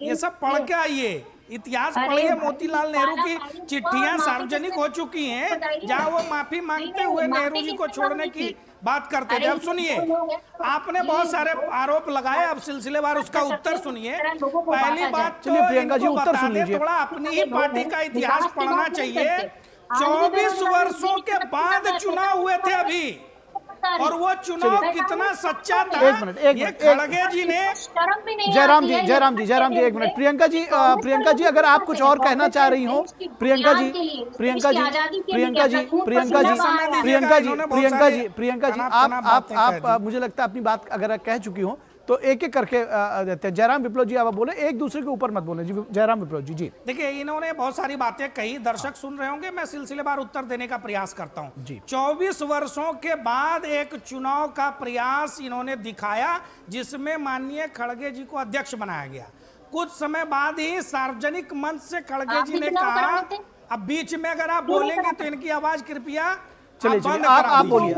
ये सब पढ़ के आइए, इतिहास पढ़िए। मोतीलाल नेहरू की चिट्ठियां सार्वजनिक हो चुकी हैं जहां वो माफी मांगते हुए नेहरू जी को छोड़ने की बात करते थे। अब सुनिए, आपने बहुत सारे आरोप लगाए, अब सिलसिलेवार उसका उत्तर सुनिए। पहली बात तो प्रियंका जी उत्तर सुन लीजिए, थोड़ा अपनी ही पार्टी का इतिहास पढ़ना चाहिए। 24 वर्षों के बाद चुनाव हुए थे अभी, और वो चुनाव कितना सच्चा था। ये खड़गे जी ने, जयराम जी एक मिनट। प्रियंका जी अगर आप कुछ और कहना चाह रही हो, प्रियंका जी आप मुझे लगता है अपनी बात अगर कह चुकी हो तो एक एक करके देते हैं। जयराम विप्लव जी आप बोले, एक दूसरे के ऊपर मत बोले जी। जयराम विप्लव जी। जी देखिए, इन्होंने बहुत सारी बातें कही, दर्शक सुन रहे होंगे, मैं सिलसिलेवार उत्तर देने का प्रयास करता हूं जी। 24 वर्षों के बाद एक चुनाव का प्रयास इन्होंने दिखाया जिसमें माननीय खड़गे जी को अध्यक्ष बनाया गया। कुछ समय बाद ही सार्वजनिक मंच से खड़गे जी ने कहा, अब बीच में अगर आप बोलेंगे तो इनकी आवाज कृपया चलिए आप बोलिए।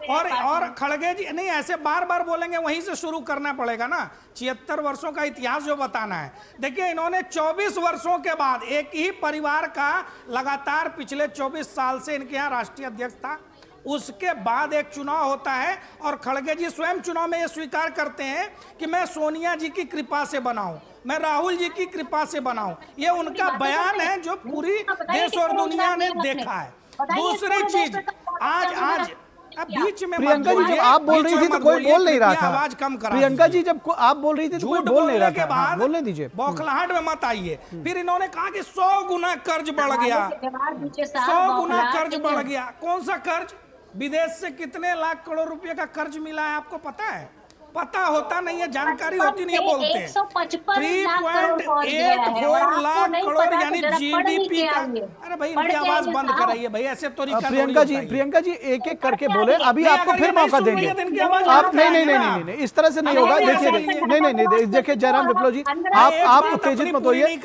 और खड़गे जी नहीं, ऐसे बार बार बोलेंगे, वहीं से शुरू करना पड़ेगा ना, 76 वर्षों का इतिहास जो बताना है। देखिए, इन्होंने 24 वर्षों के बाद एक ही परिवार का लगातार पिछले 24 साल से इनके यहाँ राष्ट्रीय अध्यक्ष था, उसके बाद एक चुनाव होता है और खड़गे जी स्वयं चुनाव में ये स्वीकार करते हैं कि मैं सोनिया जी की कृपा से बनाऊं, मैं राहुल जी की कृपा से बनाऊं। ये उनका बयान है जो पूरी देश और दुनिया ने देखा है। दूसरी चीज, आज अब बीच में प्रियंका जी जब आप बोल रही थी तो कोई बोल नहीं रहा था, आवाज कम करा। प्रियंका जी जब आप बोल रही थी तो कोई बोल नहीं रहा था, हाँ, बोलने दीजिए। बौखलाहट में मत आइए। फिर इन्होंने कहा कि 100 गुना कर्ज बढ़ गया, 100 गुना कर्ज बढ़ गया। कौन सा कर्ज? विदेश से कितने लाख करोड़ रुपए का कर्ज मिला है आपको पता है? पता होता नहीं है, जानकारी होती नहीं है, बोलते हैं 3.84 लाख करोड़ यानी जीडीपी का। अरे भाई, इनकी आवाज बंद कराइए भाई, ऐसे तो प्रियंका जी एक एक करके बोले, अभी आपको फिर मौका देंगे आप। नहीं, इस तरह से नहीं होगा। देखिए नहीं, देखिए जयराम विप्लव जी, आप उत्तेजित मत होइए।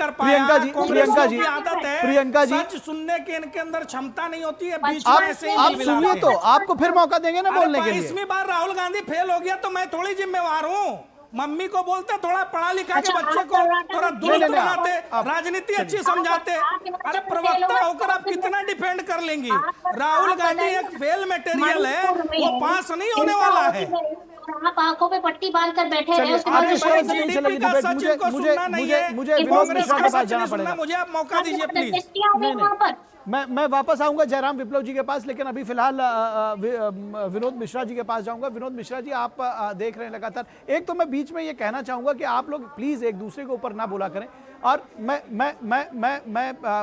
प्रियंका जी सुनने की इनके अंदर क्षमता नहीं होती है, आप सुनिए तो आपको फिर मौका देंगे ना बोलने के लिए। 22वीं बार राहुल गांधी फेल हो गया तो मैं थोड़ी जिम्मेवार हूँ। मम्मी को बोलते थोड़ा पढ़ा लिखा के बच्चे को थोड़ा दुरुस्त बनाते, राजनीति अच्छी समझाते। अरे प्रवक्ता होकर आप कितना डिफेंड कर लेंगी? राहुल गांधी एक फेल मटेरियल है, वो पास नहीं होने वाला है। आप आंखों पे पट्टी बांधकर बैठे हैं। मुझे विनोद मिश्रा के पास जाना पड़ेगा। मुझे आप मौका दीजिए प्लीज। मैं वापस आऊंगा जयराम विप्लव जी के पास, लेकिन अभी फिलहाल विनोद मिश्रा जी के पास जाऊंगा। विनोद मिश्रा जी, आप देख रहे हैं लगातार। एक तो मैं बीच में ये कहना चाहूंगा कि आप लोग प्लीज एक दूसरे के ऊपर ना बोला करें। और मैं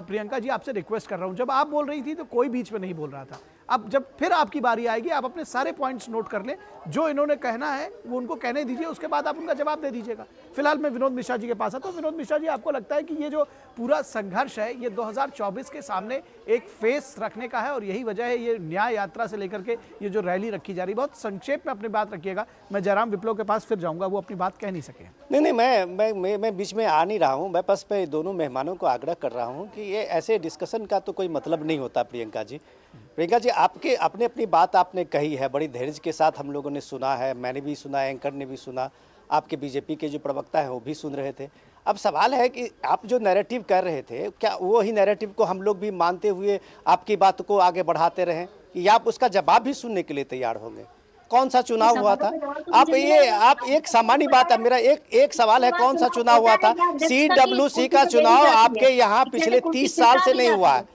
प्रियंका जी आपसे रिक्वेस्ट कर रहा हूं, जब आप बोल रही थी तो कोई बीच में नहीं बोल रहा था। अब जब फिर आपकी बारी आएगी, आप अपने सारे पॉइंट्स नोट कर लें, जो इन्होंने कहना है वो उनको कहने दीजिए, उसके बाद आप उनका जवाब दे दीजिएगा। फिलहाल मैं विनोद मिश्रा जी के पास आता हूं। विनोद मिश्रा जी, आपको लगता है कि ये जो पूरा संघर्ष है ये 2024 के सामने एक फेस रखने का है और यही वजह है ये न्याय यात्रा से लेकर के ये जो रैली रखी जा रही है? बहुत संक्षेप में अपनी बात रखिएगा, मैं जयराम विप्लव के पास फिर जाऊंगा, वो अपनी बात कह नहीं सके। नहीं, मैं बीच में आ नहीं रहा हूँ। मैं बस मैं दोनों मेहमानों को आग्रह कर रहा हूँ कि ये ऐसे डिस्कशन का तो कोई मतलब नहीं होता। प्रियंका जी आपके अपनी बात आपने कही है, बड़ी धैर्य के साथ हम लोगों ने सुना है, मैंने भी सुना, एंकर ने भी सुना, आपके बीजेपी के जो प्रवक्ता हैं वो भी सुन रहे थे। अब सवाल है कि आप जो नैरेटिव कर रहे थे, क्या वो ही नैरेटिव को हम लोग भी मानते हुए आपकी बात को आगे बढ़ाते रहें, कि आप उसका जवाब भी सुनने के लिए तैयार होंगे? कौन सा चुनाव हुआ था? आप एक सामान्य बात है, मेरा एक सवाल है, कौन सा चुनाव हुआ था? CWC का चुनाव आपके यहाँ पिछले 30 साल से नहीं हुआ है।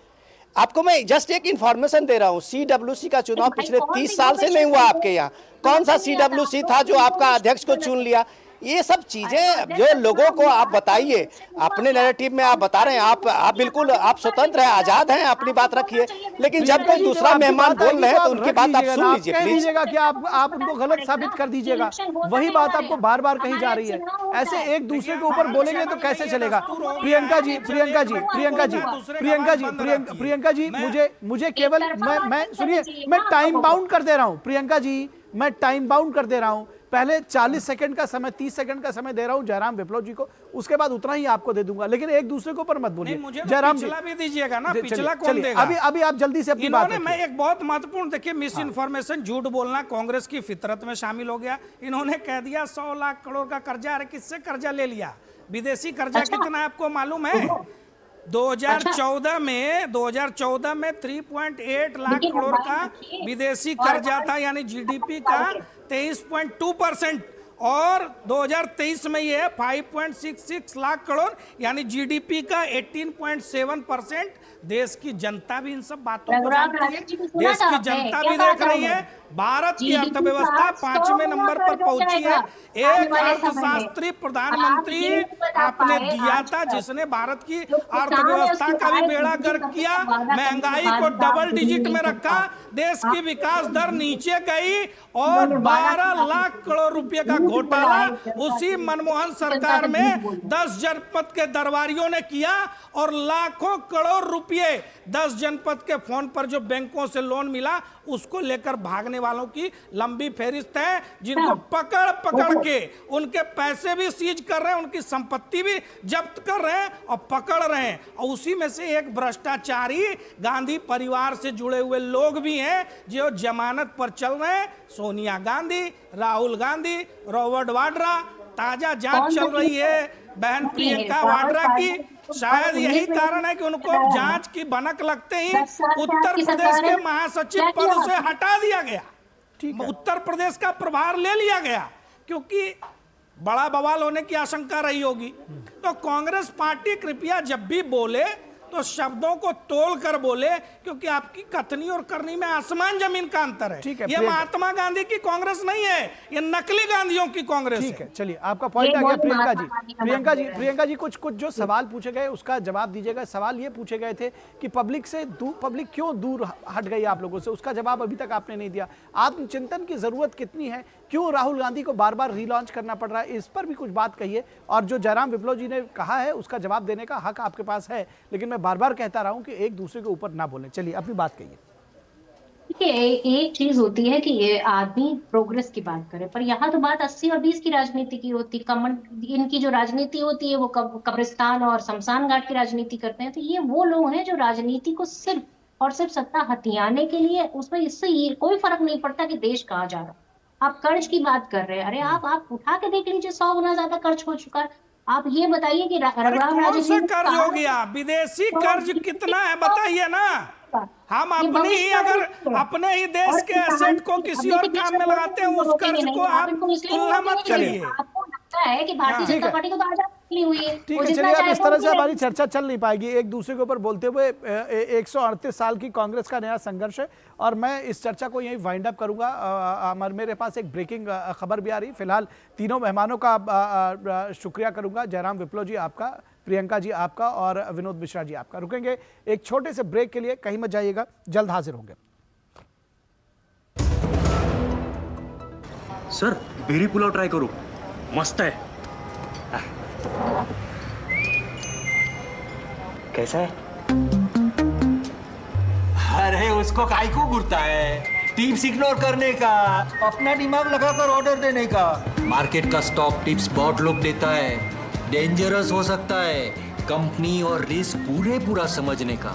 आपको मैं जस्ट एक इंफॉर्मेशन दे रहा हूँ, CWC का चुनाव पिछले 30 साल से नहीं हुआ आपके यहाँ। कौन सा CWC था जो आपका अध्यक्ष को चुन लिया? ये सब चीजें जो लोगों को आप बताइए, अपने नैरेटिव में आप बता रहे हैं, आप बिल्कुल आप स्वतंत्र हैं, आजाद हैं, अपनी बात रखिए, लेकिन जब कोई दूसरा मेहमान बोल रहे हैं तो उनकी बात आप सुन लीजिए प्लीज। कि आप उनको गलत साबित कर दीजिएगा, वही बात आपको बार बार कही जा रही है। ऐसे एक दूसरे के ऊपर बोलेंगे तो कैसे चलेगा? प्रियंका जी मुझे केवल मैं सुनिए, मैं टाइम बाउंड कर दे रहा हूँ। प्रियंका जी, मैं टाइम बाउंड कर दे रहा हूँ। पहले 40 सेकंड का समय, 30 सेकंड का समय दे रहा हूं जयराम विप्लव जी को, उसके बाद उतना ही आपको दे दूंगा, लेकिन एक दूसरे के ऊपर मत बोलिए। जयराम पिछला भी दीजिएगा ना, पिछला कौन देगा? अभी आप जल्दी से अपनी बात रखिए। मैं एक बहुत महत्वपूर्ण, देखिए, मिस इन्फॉर्मेशन, झूठ बोलना कांग्रेस की फितरत में शामिल हो गया। इन्होंने कह दिया 100 लाख करोड़ का कर्जा। अरे किससे कर्जा ले लिया? विदेशी कर्जा कितना है आपको मालूम है? 2014 में 3.8 लाख करोड़ का विदेशी कर्जा था, यानी जीडीपी का 23.2%, और 2023 में ये 5.66 लाख करोड़ यानी जीडीपी का 18.7%। देश की जनता भी इन सब बातों को जानती है, देश की जनता भी देख रही है, भारत की अर्थव्यवस्था 5वें नंबर पर पहुंची है। एक अर्थशास्त्री प्रधानमंत्री आपने दिया था जिसने भारत की अर्थव्यवस्था का भी बेड़ा गर्क किया, महंगाई को डबल डिजिट में रखा, देश की विकास दर नीचे गई और 12 लाख करोड़ रुपए का घोटाला उसी मनमोहन सरकार में 10 जनपद के दरबारियों ने किया और लाखों करोड़ रुपए 10 जनपद के फोन पर जो बैंकों से लोन मिला उसको लेकर भागने वालों की लंबी फहरिस्त है, जिनको पकड़ पकड़ के उनके पैसे भी सीज कर रहे हैं, उनकी संपत्ति भी जब्त कर रहे हैं और पकड़ रहे हैं। और उसी में से एक भ्रष्टाचारी गांधी परिवार से जुड़े हुए लोग भी हैं जो जमानत पर चल रहे हैं। सोनिया गांधी, राहुल गांधी, रॉबर्ट वाड्रा, ताजा जांच चल रही है बहन प्रियंका वाड्रा की। शायद यही कारण है कि उनको जांच की भनक लगते ही उत्तर प्रदेश के महासचिव पद से हटा दिया गया, उत्तर प्रदेश का प्रभार ले लिया गया, क्योंकि बड़ा बवाल होने की आशंका रही होगी। तो कांग्रेस पार्टी कृपया जब भी बोले तो शब्दों को तोल कर बोले, क्योंकि आपकी कथनी और करनी में आसमान जमीन का अंतर है। ये महात्मा गांधी की कांग्रेस नहीं है, ये नकली गांधियों की कांग्रेस है। ठीक है, चलिए आपका पॉइंट आ गया। प्रियंका जी कुछ जो सवाल पूछे गए उसका जवाब दीजिएगा। सवाल ये पूछे गए थे कि पब्लिक क्यों दूर हट गई आप लोगों से, उसका जवाब अभी तक आपने नहीं दिया। आत्मचिंतन की जरूरत कितनी है, क्यों राहुल गांधी को बार बार रीलॉन्च करना पड़ रहा है, इस पर भी कुछ बात कहिए। और जो जयराम विप्लव जी ने कहा है उसका जवाब देने का हक आपके पास है, लेकिन मैं बार बार कहता रहा हूं कि एक दूसरे के ऊपर ना बोलें। चलिए अपनी बात कहिए। एक चीज होती है कि ये आदमी प्रोग्रेस की बात करे, पर यहाँ तो बात 80 और 20 की राजनीति की होती है। इनकी जो राजनीति होती है वो कब्रिस्तान और शमशान घाट की राजनीति करते हैं। तो ये वो लोग हैं जो राजनीति को सिर्फ और सिर्फ सत्ता हथियाने के लिए, उसमें इससे ये कोई फर्क नहीं पड़ता कि देश कहाँ जा रहा। आप कर्ज की बात कर रहे हैं, अरे आप उठा के देख लीजिए, 100 गुना ज्यादा कर्ज हो चुका है। आप ये बताइए कि कौन सा कर्ज हो गया, विदेशी कर्ज कितना है बताइए ना। हम अपने ही देश के एसेट को किसी और काम में लगाते हैं, उस कर्ज को आप तुलना मत करिए। आपको लगता है कि भारतीय जनता पार्टी को आजाद हुई है। ठीक है, चलिए अब इस तरह से हमारी चर्चा चल नहीं पाएगी एक दूसरे के ऊपर बोलते हुए। 138 साल की कांग्रेस का नया संघर्ष है और मैं इस चर्चा को यहीं वाइंड अप करूंगा। मेरे पास एक ब्रेकिंग खबर भी आ रही। फिलहाल तीनों मेहमानों का शुक्रिया करूंगा, जयराम विप्लव जी आपका, प्रियंका जी आपका और विनोद मिश्रा जी आपका। रुकेंगे एक छोटे से ब्रेक के लिए, कहीं मत जाइएगा, जल्द हाजिर होंगे। सर बेरी पुलाव ट्राई करो, मस्त है। कैसा है? अरे उसको काहे को घूरता है, टिप्स इग्नोर करने का, अपना दिमाग लगाकर ऑर्डर देने का। मार्केट का स्टॉक टिप्स बहुत लोग देता है, डेंजरस हो सकता है। कंपनी और रिस्क पूरा समझने का,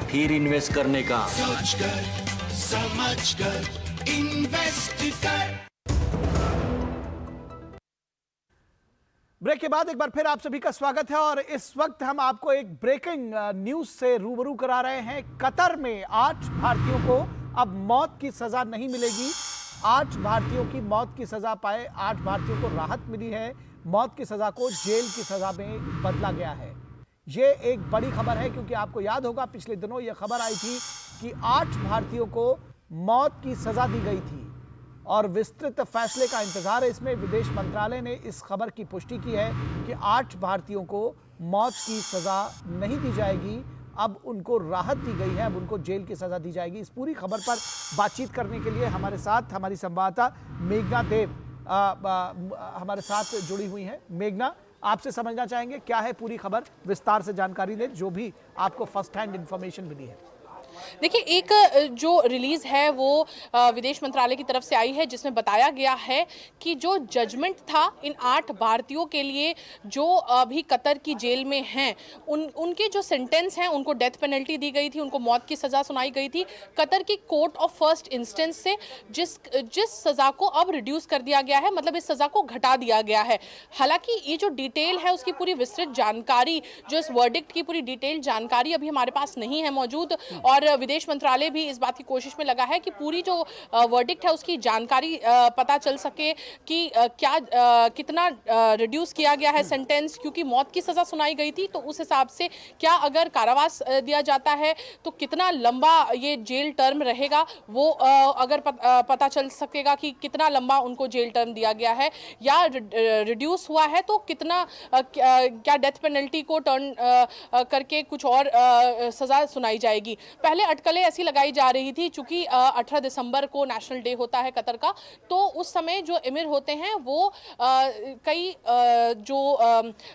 फिर इन्वेस्ट करने का। सोच कर समझ कर इन्वेस्ट कर। ब्रेक के बाद एक बार फिर आप सभी का स्वागत है और इस वक्त हम आपको एक ब्रेकिंग न्यूज से रूबरू करा रहे हैं। कतर में 8 भारतीयों को अब मौत की सजा नहीं मिलेगी। 8 भारतीयों की मौत की सजा पाए 8 भारतीयों को राहत मिली है। मौत की सजा को जेल की सजा में बदला गया है। ये एक बड़ी खबर है क्योंकि आपको याद होगा पिछले दिनों यह खबर आई थी कि 8 भारतीयों को मौत की सजा दी गई थी और विस्तृत फैसले का इंतजार है। इसमें विदेश मंत्रालय ने इस खबर की पुष्टि की है कि 8 भारतीयों को मौत की सजा नहीं दी जाएगी, अब उनको राहत दी गई है, अब उनको जेल की सजा दी जाएगी। इस पूरी खबर पर बातचीत करने के लिए हमारे साथ हमारी संवाददाता मेघना देव हमारे साथ जुड़ी हुई हैं। मेघना, आपसे समझना चाहेंगे क्या है पूरी खबर, विस्तार से जानकारी दें जो भी आपको फर्स्ट हैंड इंफॉर्मेशन मिली है। देखिए, एक जो रिलीज है वो विदेश मंत्रालय की तरफ से आई है जिसमें बताया गया है कि जो जजमेंट था इन 8 भारतीयों के लिए जो अभी कतर की जेल में हैं, उनके जो सेंटेंस हैं उनको डेथ पेनल्टी दी गई थी, उनको मौत की सज़ा सुनाई गई थी। कतर की कोर्ट ऑफ फर्स्ट इंस्टेंस से जिस सज़ा को अब रिड्यूस कर दिया गया है, मतलब इस सज़ा को घटा दिया गया है। हालांकि ये जो डिटेल है उसकी पूरी विस्तृत जानकारी, जो इस वर्डिक्ट की पूरी डिटेल जानकारी अभी हमारे पास नहीं है मौजूद। और और विदेश मंत्रालय भी इस बात की कोशिश में लगा है कि पूरी जो वर्डिक्ट है उसकी जानकारी पता चल सके कि क्या कितना रिड्यूस किया गया है सेंटेंस, क्योंकि मौत की सजा सुनाई गई थी, तो उस हिसाब से क्या अगर कारावास दिया जाता है तो कितना लंबा ये जेल टर्म रहेगा, वो अगर पता चल सकेगा कि कितना लंबा उनको जेल टर्म दिया गया है, या रिड्यूस हुआ है तो कितना क्या डेथ पेनल्टी को टर्न करके कुछ और सजा सुनाई जाएगी। पहले अटकलें ऐसी लगाई जा रही थी, चूंकि 18 दिसंबर को नेशनल डे होता है कतर का, तो उस समय जो एमिर होते हैं वो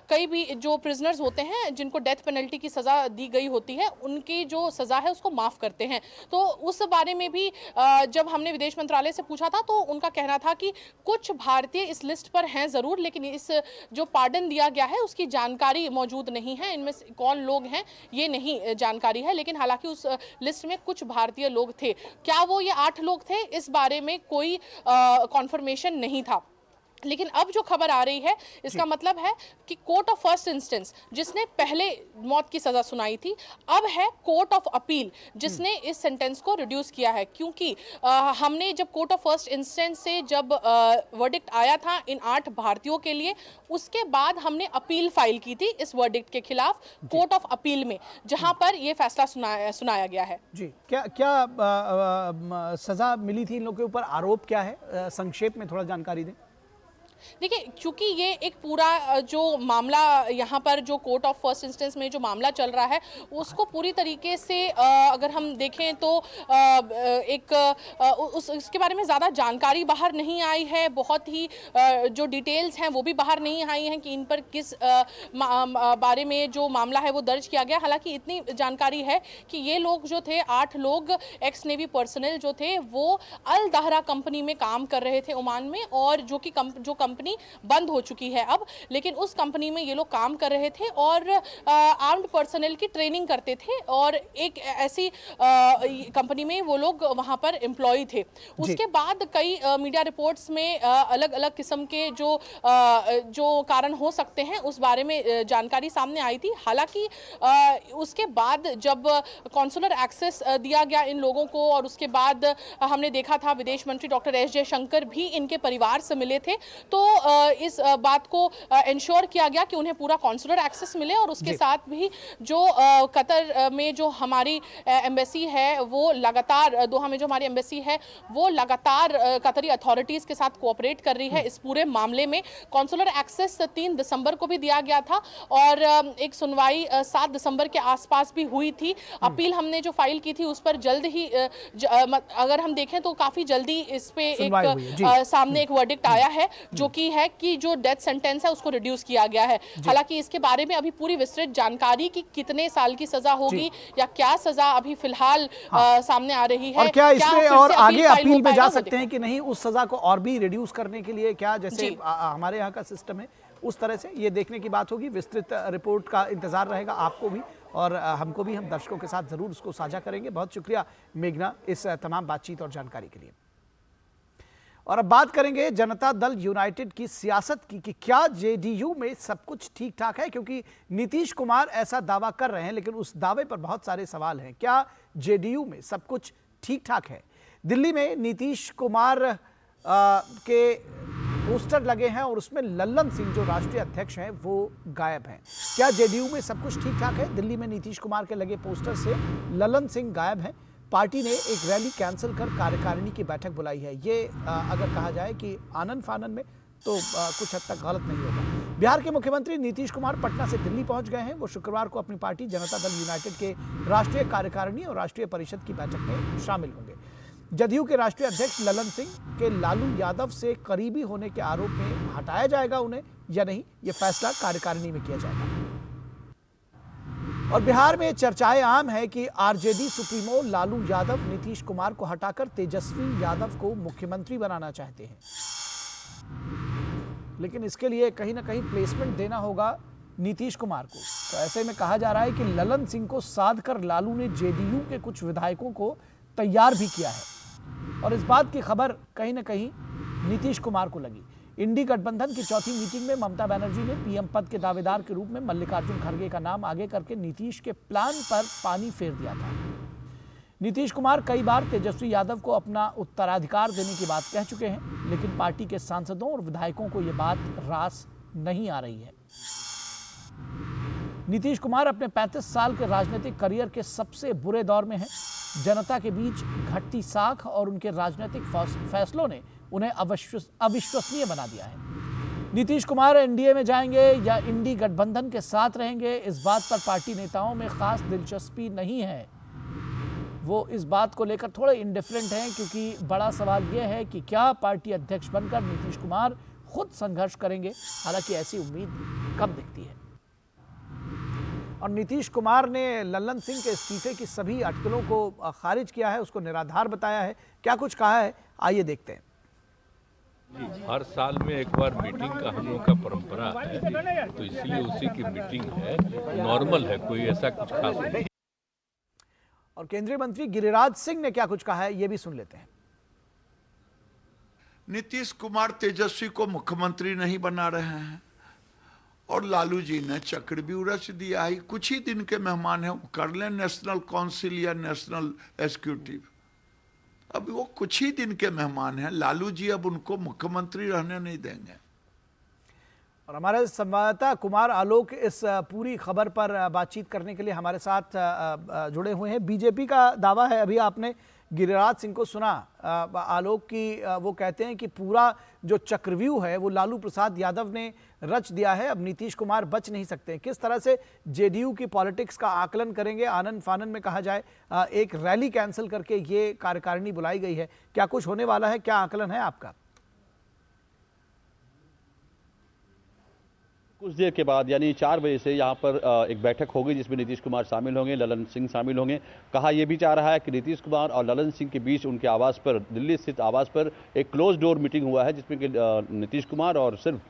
कई भी जो प्रिजनर्स होते हैं जिनको डेथ पेनल्टी की सजा दी गई होती है, उनकी जो सजा है उसको माफ करते हैं। तो उस बारे में भी जब हमने विदेश मंत्रालय से पूछा था तो उनका कहना था कि कुछ भारतीय इस लिस्ट पर हैं जरूर, लेकिन इस जो पार्डन दिया गया है उसकी जानकारी मौजूद नहीं है, इनमें कौन लोग हैं ये नहीं जानकारी है। लेकिन हालांकि उस लिस्ट में कुछ भारतीय लोग थे। क्या वो ये 8 लोग थे, इस बारे में कोई कॉन्फर्मेशन नहीं था। लेकिन अब जो खबर आ रही है इसका मतलब है कि कोर्ट ऑफ फर्स्ट इंस्टेंस जिसने पहले मौत की सजा सुनाई थी, अब है कोर्ट ऑफ अपील जिसने इस सेंटेंस को रिड्यूस किया है। क्योंकि हमने जब कोर्ट ऑफ फर्स्ट इंस्टेंस से जब वर्डिक्ट आया था इन 8 भारतीयों के लिए, उसके बाद हमने अपील फाइल की थी इस वर्डिक्ट के खिलाफ कोर्ट ऑफ अपील में, जहां पर यह फैसला सुनाया गया है। जी, क्या सजा मिली थी इन लोगों के ऊपर, आरोप क्या है, संक्षेप में थोड़ा जानकारी दें। देखिए, क्योंकि ये एक पूरा जो मामला यहाँ पर जो कोर्ट ऑफ फर्स्ट इंस्टेंस में जो मामला चल रहा है उसको पूरी तरीके से अगर हम देखें तो उसके बारे में ज़्यादा जानकारी बाहर नहीं आई है। बहुत ही जो डिटेल्स हैं वो भी बाहर नहीं आई हैं कि इन पर किस बारे में जो मामला है वो दर्ज किया गया। हालांकि इतनी जानकारी है कि ये लोग जो थे 8 लोग एक्स नेवी पर्सनल जो थे वो अल दहरा कंपनी में काम कर रहे थे ओमान में, और जो कंपनी बंद हो चुकी है अब, लेकिन उस कंपनी में ये लोग काम कर रहे थे और आर्म्ड पर्सनल की ट्रेनिंग करते थे, और एक ऐसी कंपनी में वो लोग वहां पर एम्प्लॉय थे। उसके बाद कई मीडिया रिपोर्ट्स में अलग अलग किस्म के जो कारण हो सकते हैं उस बारे में जानकारी सामने आई थी। हालांकि उसके बाद जब कॉन्सुलर एक्सेस दिया गया इन लोगों को, और उसके बाद हमने देखा था विदेश मंत्री डॉक्टर एस जयशंकर भी इनके परिवार से मिले थे, तो इस बात को इंश्योर किया गया कि उन्हें पूरा कॉन्सुलर एक्सेस मिले। और उसके साथ भी जो कतर में जो हमारी एम्बेसी है वो लगातार, दोहा में जो हमारी एम्बेसी है वो लगातार कतरी अथॉरिटीज़ के साथ कोऑपरेट कर रही है इस पूरे मामले में। कॉन्सुलर एक्सेस 3 दिसंबर को भी दिया गया था और एक सुनवाई 7 दिसंबर के आसपास भी हुई थी। अपील हमने जो फाइल की थी उस पर जल्द ही अगर हम देखें तो काफ़ी जल्दी इस पे एक सामने एक वर्डिक्ट आया है जो कि जो डेथ सेंटेंस है उसको रिड्यूस किया गया है। हालांकि इसके बारे में अभी पूरी विस्तृत जानकारी कि कितने साल की सजा होगी या क्या सजा अभी फिलहाल सामने आ रही है, और क्या इसमें और आगे अपील में जा सकते हैं कि नहीं, उस सजा को और भी रिड्यूस करने के लिए क्या जैसे हमारे यहाँ का सिस्टम है उस तरह से, ये देखने की बात होगी। विस्तृत रिपोर्ट का इंतजार रहेगा आपको भी और हमको भी, हम दर्शकों के साथ जरूर उसको साझा करेंगे। बहुत शुक्रिया मेघना इस तमाम बातचीत और जानकारी के लिए। और अब बात करेंगे जनता दल यूनाइटेड की सियासत की कि क्या जेडीयू में सब कुछ ठीक ठाक है, क्योंकि नीतीश कुमार ऐसा दावा कर रहे हैं लेकिन उस दावे पर बहुत सारे सवाल हैं। क्या जेडीयू में सब कुछ ठीक ठाक है? दिल्ली में नीतीश कुमार के पोस्टर लगे हैं और उसमें लल्लन सिंह जो राष्ट्रीय अध्यक्ष हैं वो गायब हैं। क्या जेडीयू में सब कुछ ठीक ठाक है? दिल्ली में नीतीश कुमार के लगे पोस्टर से लल्लन सिंह गायब हैं। पार्टी ने एक रैली कैंसिल कर कार्यकारिणी की बैठक बुलाई है। ये अगर कहा जाए कि आनन फानन में तो कुछ हद तक गलत नहीं होगा। बिहार के मुख्यमंत्री नीतीश कुमार पटना से दिल्ली पहुंच गए हैं। वो शुक्रवार को अपनी पार्टी जनता दल यूनाइटेड के राष्ट्रीय कार्यकारिणी और राष्ट्रीय परिषद की बैठक में शामिल होंगे। जदयू के राष्ट्रीय अध्यक्ष लल्लन सिंह के लालू यादव से करीबी होने के आरोप में हटाया जाएगा उन्हें या नहीं, यह फैसला कार्यकारिणी में किया जाएगा। और बिहार में चर्चाएं आम है कि आरजेडी सुप्रीमो लालू यादव नीतीश कुमार को हटाकर तेजस्वी यादव को मुख्यमंत्री बनाना चाहते हैं, लेकिन इसके लिए कहीं ना कहीं प्लेसमेंट देना होगा नीतीश कुमार को। तो ऐसे में कहा जा रहा है कि लल्लन सिंह को साध कर लालू ने जेडीयू के कुछ विधायकों को तैयार भी किया है, और इस बात की खबर कहीं ना कहीं नीतीश कुमार को लगी। इंडी गठबंधन की चौथी मीटिंग में ममता बनर्जी ने पीएम पद के दावेदार के रूप में मल्लिकार्जुन खड़गे का नाम आगे करके नीतीश के प्लान पर पानी फेर दिया था। नीतीश कुमार कई बार तेजस्वी यादव को अपना उत्तराधिकार देने की बात कह चुके हैं, लेकिन पार्टी के सांसदों और विधायकों को यह बात रास नहीं आ रही है। नीतीश कुमार अपने 35 साल के राजनीतिक करियर के सबसे बुरे दौर में हैं। जनता के बीच घटती साख और उनके राजनीतिक फैसलों ने उन्हें अविश्वसनीय बना दिया है। नीतीश कुमार एनडीए में जाएंगे या इंडी गठबंधन के साथ रहेंगे, इस बात पर पार्टी नेताओं में खास दिलचस्पी नहीं है। वो इस बात को लेकर थोड़े इंडिफरेंट हैं, क्योंकि बड़ा सवाल यह है कि क्या पार्टी अध्यक्ष बनकर नीतीश कुमार खुद संघर्ष करेंगे। हालांकि ऐसी उम्मीद कम दिखती है। और नीतीश कुमार ने लल्लन सिंह के इस्तीफे की सभी अटकलों को खारिज किया है, उसको निराधार बताया है। क्या कुछ कहा है, आइए देखते हैं। हर साल में एक बार मीटिंग का हम लोग का परंपरा है, तो इसलिए उसी की मीटिंग है, नॉर्मल है, कोई ऐसा कुछ खास नहीं। और केंद्रीय मंत्री गिरिराज सिंह ने क्या कुछ कहा है, ये भी सुन लेते हैं। नीतीश कुमार तेजस्वी को मुख्यमंत्री नहीं बना रहे हैं और लालू जी ने चक्रव्यूह रच दिया है। कुछ ही दिन के मेहमान हैं, कर लें नेशनल काउंसिल या नेशनल एग्जीक्यूटिव। अब वो कुछ ही दिन के मेहमान हैं, लालू जी अब उनको मुख्यमंत्री रहने नहीं देंगे। और हमारे संवाददाता कुमार आलोक इस पूरी खबर पर बातचीत करने के लिए हमारे साथ जुड़े हुए हैं। बीजेपी का दावा है, अभी आपने गिरिराज सिंह को सुना आलोक की, वो कहते हैं कि पूरा जो चक्रव्यूह है वो लालू प्रसाद यादव ने रच दिया है, अब नीतीश कुमार बच नहीं सकते। किस तरह से जेडीयू की पॉलिटिक्स का आकलन करेंगे? आनंद फानन में कहा जाए एक रैली कैंसिल करके ये कार्यकारिणी बुलाई गई है, क्या कुछ होने वाला है, क्या आकलन है आपका? कुछ देर के बाद यानी 4 बजे से यहाँ पर एक बैठक होगी जिसमें नीतीश कुमार शामिल होंगे, ललन सिंह शामिल होंगे। कहा यह भी जा रहा है कि नीतीश कुमार और ललन सिंह के बीच उनके आवास पर, दिल्ली स्थित आवास पर एक क्लोज डोर मीटिंग हुआ है, जिसमें कि नीतीश कुमार और सिर्फ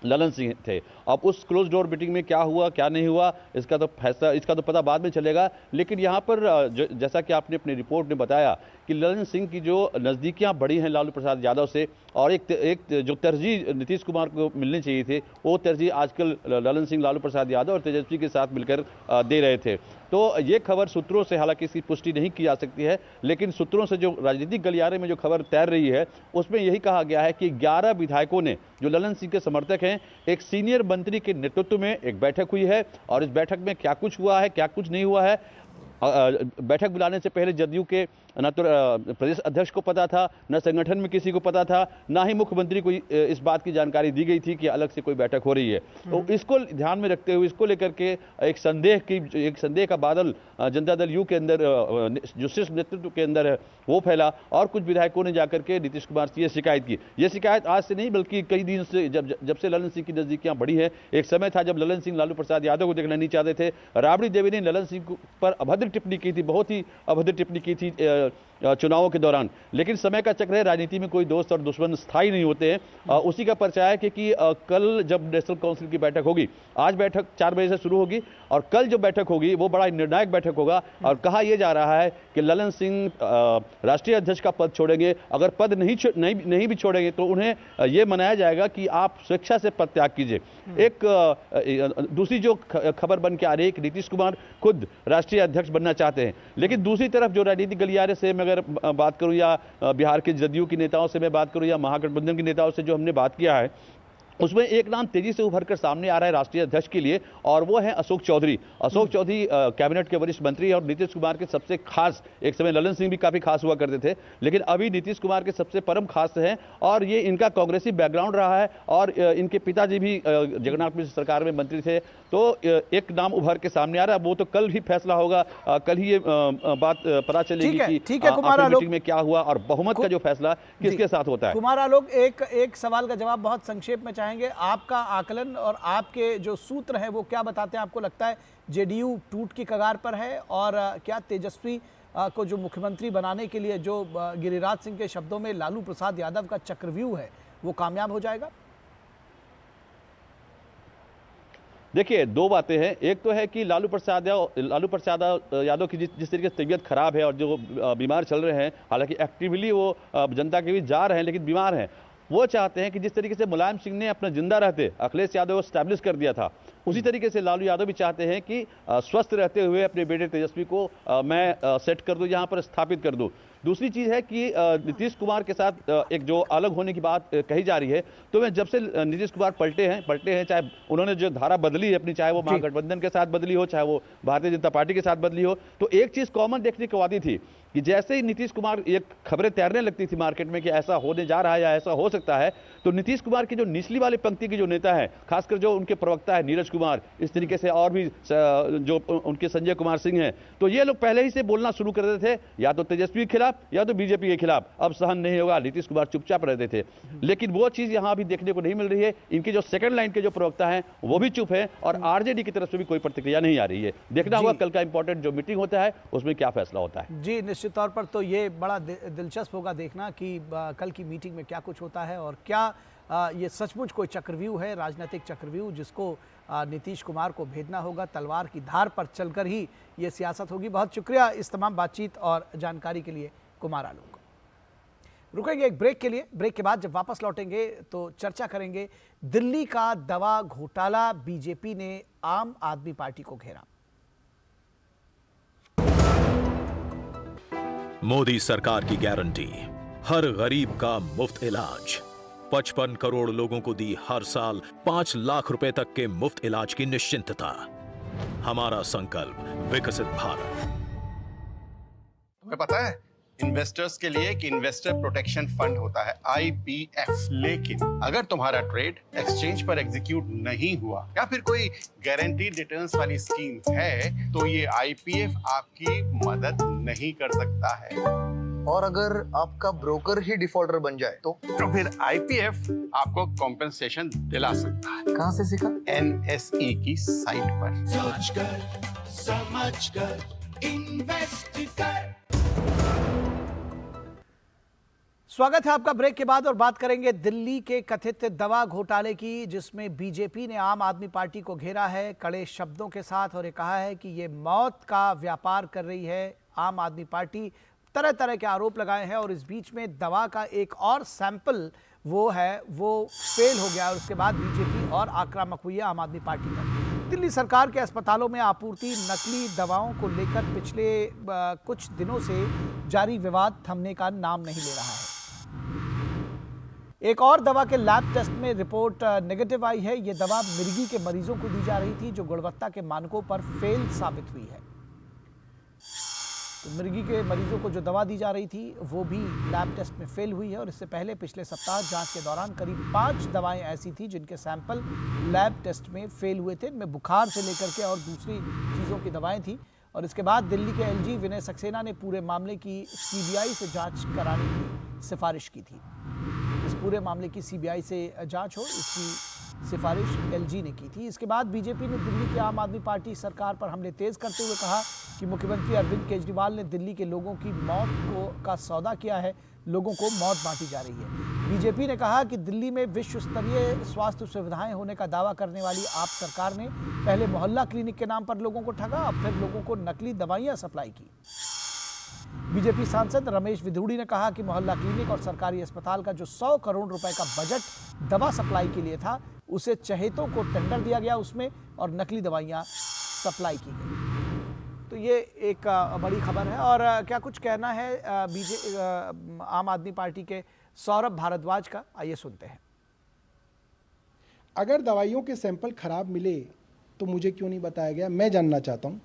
ललन सिंह थे। अब उस क्लोज डोर मीटिंग में क्या हुआ क्या नहीं हुआ इसका तो पता बाद में चलेगा। लेकिन यहाँ पर जैसा कि आपने अपनी रिपोर्ट में बताया कि ललन सिंह की जो नज़दीकियाँ बढ़ी हैं लालू प्रसाद यादव से, और एक जो तरजीह नीतीश कुमार को मिलनी चाहिए थे, वो तरजीह आजकल ललन सिंह लालू प्रसाद यादव और तेजस्वी के साथ मिलकर दे रहे थे। तो ये खबर सूत्रों से, हालांकि इसकी पुष्टि नहीं की जा सकती है, लेकिन सूत्रों से जो राजनीतिक गलियारे में जो खबर तैर रही है उसमें यही कहा गया है कि 11 विधायकों ने, जो ललन सिंह के समर्थक हैं, एक सीनियर मंत्री के नेतृत्व में एक बैठक हुई है। और इस बैठक में क्या कुछ हुआ है क्या कुछ नहीं हुआ है, बैठक बुलाने से पहले जदयू के न तो प्रदेश अध्यक्ष को पता था, न संगठन में किसी को पता था, ना ही मुख्यमंत्री को इस बात की जानकारी दी गई थी कि अलग से कोई बैठक हो रही है। तो इसको ध्यान में रखते हुए, इसको लेकर के एक संदेह का बादल जनता दल यू के अंदर, जो शीर्ष नेतृत्व के अंदर है, वो फैला। और कुछ विधायकों ने जाकर के नीतीश कुमार से ये शिकायत की। ये शिकायत आज से नहीं बल्कि कई दिन से, जब से ललन सिंह की नजदीकियां बढ़ी है। एक समय था जब ललन सिंह लालू प्रसाद यादव को देखना नहीं चाहते थे। राबड़ी देवी ने ललन सिंह पर अभद्र टिप्पणी की थी, बहुत ही अभद्र टिप्पणी की थी चुनावों के दौरान। लेकिन समय का चक्र है, राजनीति में कोई दोस्त और दुश्मन स्थायी नहीं होते हैं। उसी का परिचय है कि कल जब नेशनल काउंसिल की बैठक होगी, आज बैठक 4 बजे से शुरू होगी और कल जो बैठक होगी वो बड़ा निर्णायक बैठक होगा। और कहा यह जा रहा है कि ललन सिंह राष्ट्रीय अध्यक्ष का पद छोड़ेंगे। अगर पद नहीं भी छोड़ेंगे तो उन्हें यह मनाया जाएगा कि आप स्वेच्छा से पद त्याग कीजिए। एक दूसरी जो खबर बन के आ रही है कि नीतीश कुमार खुद राष्ट्रीय अध्यक्ष बनना चाहते हैं। लेकिन दूसरी तरफ जो राजनीतिक गलियारे से मैं अगर बात करूं, या बिहार के जदयू की नेताओं से मैं बात करूं, या महागठबंधन के नेताओं से जो हमने बात किया है, उसमें एक नाम तेजी से उभर कर सामने आ रहा है राष्ट्रीय अध्यक्ष के लिए, और वो है अशोक चौधरी। अशोक चौधरी कैबिनेट के वरिष्ठ मंत्री और नीतीश कुमार के सबसे खास, एक समय ललन सिंह भी काफी खास हुआ करते थे, लेकिन अभी नीतीश कुमार के सबसे परम खास हैं। और ये इनका कांग्रेसी बैकग्राउंड रहा है और इनके पिताजी भी जगन्नाथ मिश्र सरकार में मंत्री थे। तो एक नाम उभर के सामने आ रहा है, वो तो कल ही फैसला होगा, कल ही ये बात पता चलेगी कि मीटिंग में क्या हुआ और बहुमत का जो फैसला किसके साथ होता है। कुमार आलोक, एक सवाल का जवाब बहुत संक्षेप में चाहेंगे। आपका आकलन और आपके जो सूत्र हैं वो क्या बताते हैं? आपको लगता है जेडीयू टूट की कगार पर है, और क्या तेजस्वी को जो मुख्यमंत्री बनाने के लिए जो गिरिराज सिंह के शब्दों में लालू प्रसाद यादव का चक्रव्यूह है वो कामयाब हो जाएगा? देखिए, 2 बातें हैं। एक तो है कि लालू प्रसाद यादव की जिस तरीके से तबीयत खराब है और जो बीमार चल रहे हैं, हालांकि एक्टिवली वो जनता के बीच जा रहे हैं लेकिन बीमार हैं, वो चाहते हैं कि जिस तरीके से मुलायम सिंह ने अपना जिंदा रहते अखिलेश यादव को स्टैब्लिश कर दिया था, उसी तरीके से लालू यादव भी चाहते हैं कि स्वस्थ रहते हुए अपने बेटे तेजस्वी को मैं सेट कर दूं, यहाँ पर स्थापित कर दूं। दूसरी चीज है कि नीतीश कुमार के साथ एक जो अलग होने की बात कही जा रही है, तो मैं जब से नीतीश कुमार पलटे हैं, चाहे उन्होंने जो धारा बदली है अपनी, चाहे वो महागठबंधन के साथ बदली हो, चाहे वो भारतीय जनता पार्टी के साथ बदली हो, तो एक चीज कॉमन देखने को आती थी कि जैसे ही नीतीश कुमार, एक खबरें तैरने लगती थी मार्केट में कि ऐसा होने जा रहा है या ऐसा हो सकता है, तो नीतीश कुमार की जो निचली वाली पंक्ति के जो नेता है, खासकर जो उनके प्रवक्ता है नीरज कुमार, इस तरीके से और भी जो उनके संजय कुमार सिंह हैं, तो ये लोग पहले ही से बोलना शुरू कर देते थे या तो तेजस्वी के खिलाफ या तो बीजेपी के खिलाफ। अब सहन नहीं होगा, नीतीश कुमार चुपचाप रहते थे, लेकिन वो चीज यहां अभी देखने को नहीं मिल रही है। इनके जो सेकंड लाइन के जो प्रवक्ता हैं वो भी चुप है और आरजेडी की तरफ से भी कोई प्रतिक्रिया नहीं आ रही है। देखना होगा कल का इंपॉर्टेंट जो मीटिंग होता है उसमें क्या फैसला होता है। जी, निश्चित तौर पर तो ये बड़ा दिलचस्प होगा देखना कि कल की मीटिंग में क्या कुछ होता है और क्या ये सचमुच कोई चक्रव्यूह है, राजनीतिक चक्रव्यूह, जिसको नीतीश कुमार को भेदना होगा। तलवार की धार पर चलकर ही ये सियासत होगी। बहुत शुक्रिया इस तमाम बातचीत और जानकारी के लिए कुमार आलोक। रुकेंगे एक ब्रेक के लिए। ब्रेक के बाद जब वापस लौटेंगे तो चर्चा करेंगे दिल्ली का दवा घोटाला, बीजेपी ने आम आदमी पार्टी को घेरा। मोदी सरकार की गारंटी, हर गरीब का मुफ्त इलाज। 55 करोड़ लोगों को दी हर साल 5 लाख रुपए तक के मुफ्त इलाज की निश्चिंतता। हमारा संकल्प विकसित भारत। तुम्हें पता है इन्वेस्टर्स के लिए एक इन्वेस्टर प्रोटेक्शन फंड होता है, IPF। लेकिन अगर तुम्हारा ट्रेड एक्सचेंज पर एग्जीक्यूट नहीं हुआ या फिर कोई गारंटीड रिटर्न्स वाली स्कीम है, तो ये IPF आपकी मदद नहीं कर सकता है। और अगर आपका ब्रोकर ही डिफॉल्टर बन जाए तो फिर IPF आपको कॉम्पेंसेशन दिला सकता है। कहां से सीखा? NSE की साइट पर। सोचकर समझकर इन्वेस्ट कर। स्वागत है आपका ब्रेक के बाद और बात करेंगे दिल्ली के कथित दवा घोटाले की, जिसमें बीजेपी ने आम आदमी पार्टी को घेरा है कड़े शब्दों के साथ और ये कहा है कि ये मौत का व्यापार कर रही है। आम आदमी पार्टी तरह तरह के आरोप लगाए हैं और इस बीच में दवा का एक और सैंपल वो फेल हो गया और उसके बाद बीजेपी और आक्रामक हुई है आम आदमी पार्टी पर। दिल्ली सरकार के अस्पतालों में आपूर्ति नकली दवाओं को लेकर पिछले कुछ दिनों से जारी विवाद थमने का नाम नहीं ले रहा है। एक और दवा के लैब टेस्ट में रिपोर्ट नेगेटिव आई है। यह दवा मिर्गी के मरीजों को दी जा रही थी जो गुणवत्ता के मानकों पर फेल साबित हुई है। तो मिर्गी के मरीजों को जो दवा दी जा रही थी वो भी लैब टेस्ट में फेल हुई है और इससे पहले पिछले सप्ताह जांच के दौरान करीब 5 दवाएं ऐसी थी जिनके सैंपल लैब टेस्ट में फेल हुए थे। इनमें बुखार से लेकर के और दूसरी चीज़ों की दवाएं थी और इसके बाद दिल्ली के LG विनय सक्सेना ने पूरे मामले की CBI से जांच कराने की सिफारिश की थी। इस पूरे मामले की CBI से जांच हो, इसकी सिफारिश LG ने की थी। इसके बाद बीजेपी ने दिल्ली की आम आदमी पार्टी सरकार पर हमले तेज करते हुए कहा कि मुख्यमंत्री अरविंद केजरीवाल ने दिल्ली के लोगों की मौत का सौदा किया है, लोगों को मौत बांटी जा रही है। बीजेपी ने कहा कि दिल्ली में विश्व स्तरीय स्वास्थ्य सुविधाएं होने का दावा करने वाली आप सरकार ने पहले मोहल्ला क्लिनिक के नाम पर लोगों को ठगा, अब फिर लोगों को नकली दवाइयां सप्लाई की। बीजेपी सांसद रमेश विधूड़ी ने कहा कि मोहल्ला क्लिनिक और सरकारी अस्पताल का जो 100 करोड़ रुपए का बजट दवा सप्लाई के लिए था, उसे चहेतों को टेंडर दिया गया उसमें और नकली दवाइयां सप्लाई की गई। तो ये एक बड़ी खबर है। और क्या कुछ कहना है आम आदमी पार्टी के सौरभ भारद्वाज का, आइए सुनते हैं। अगर दवाइयों के सैंपल खराब मिले तो मुझे क्यों नहीं बताया गया? मैं जानना चाहता हूँ,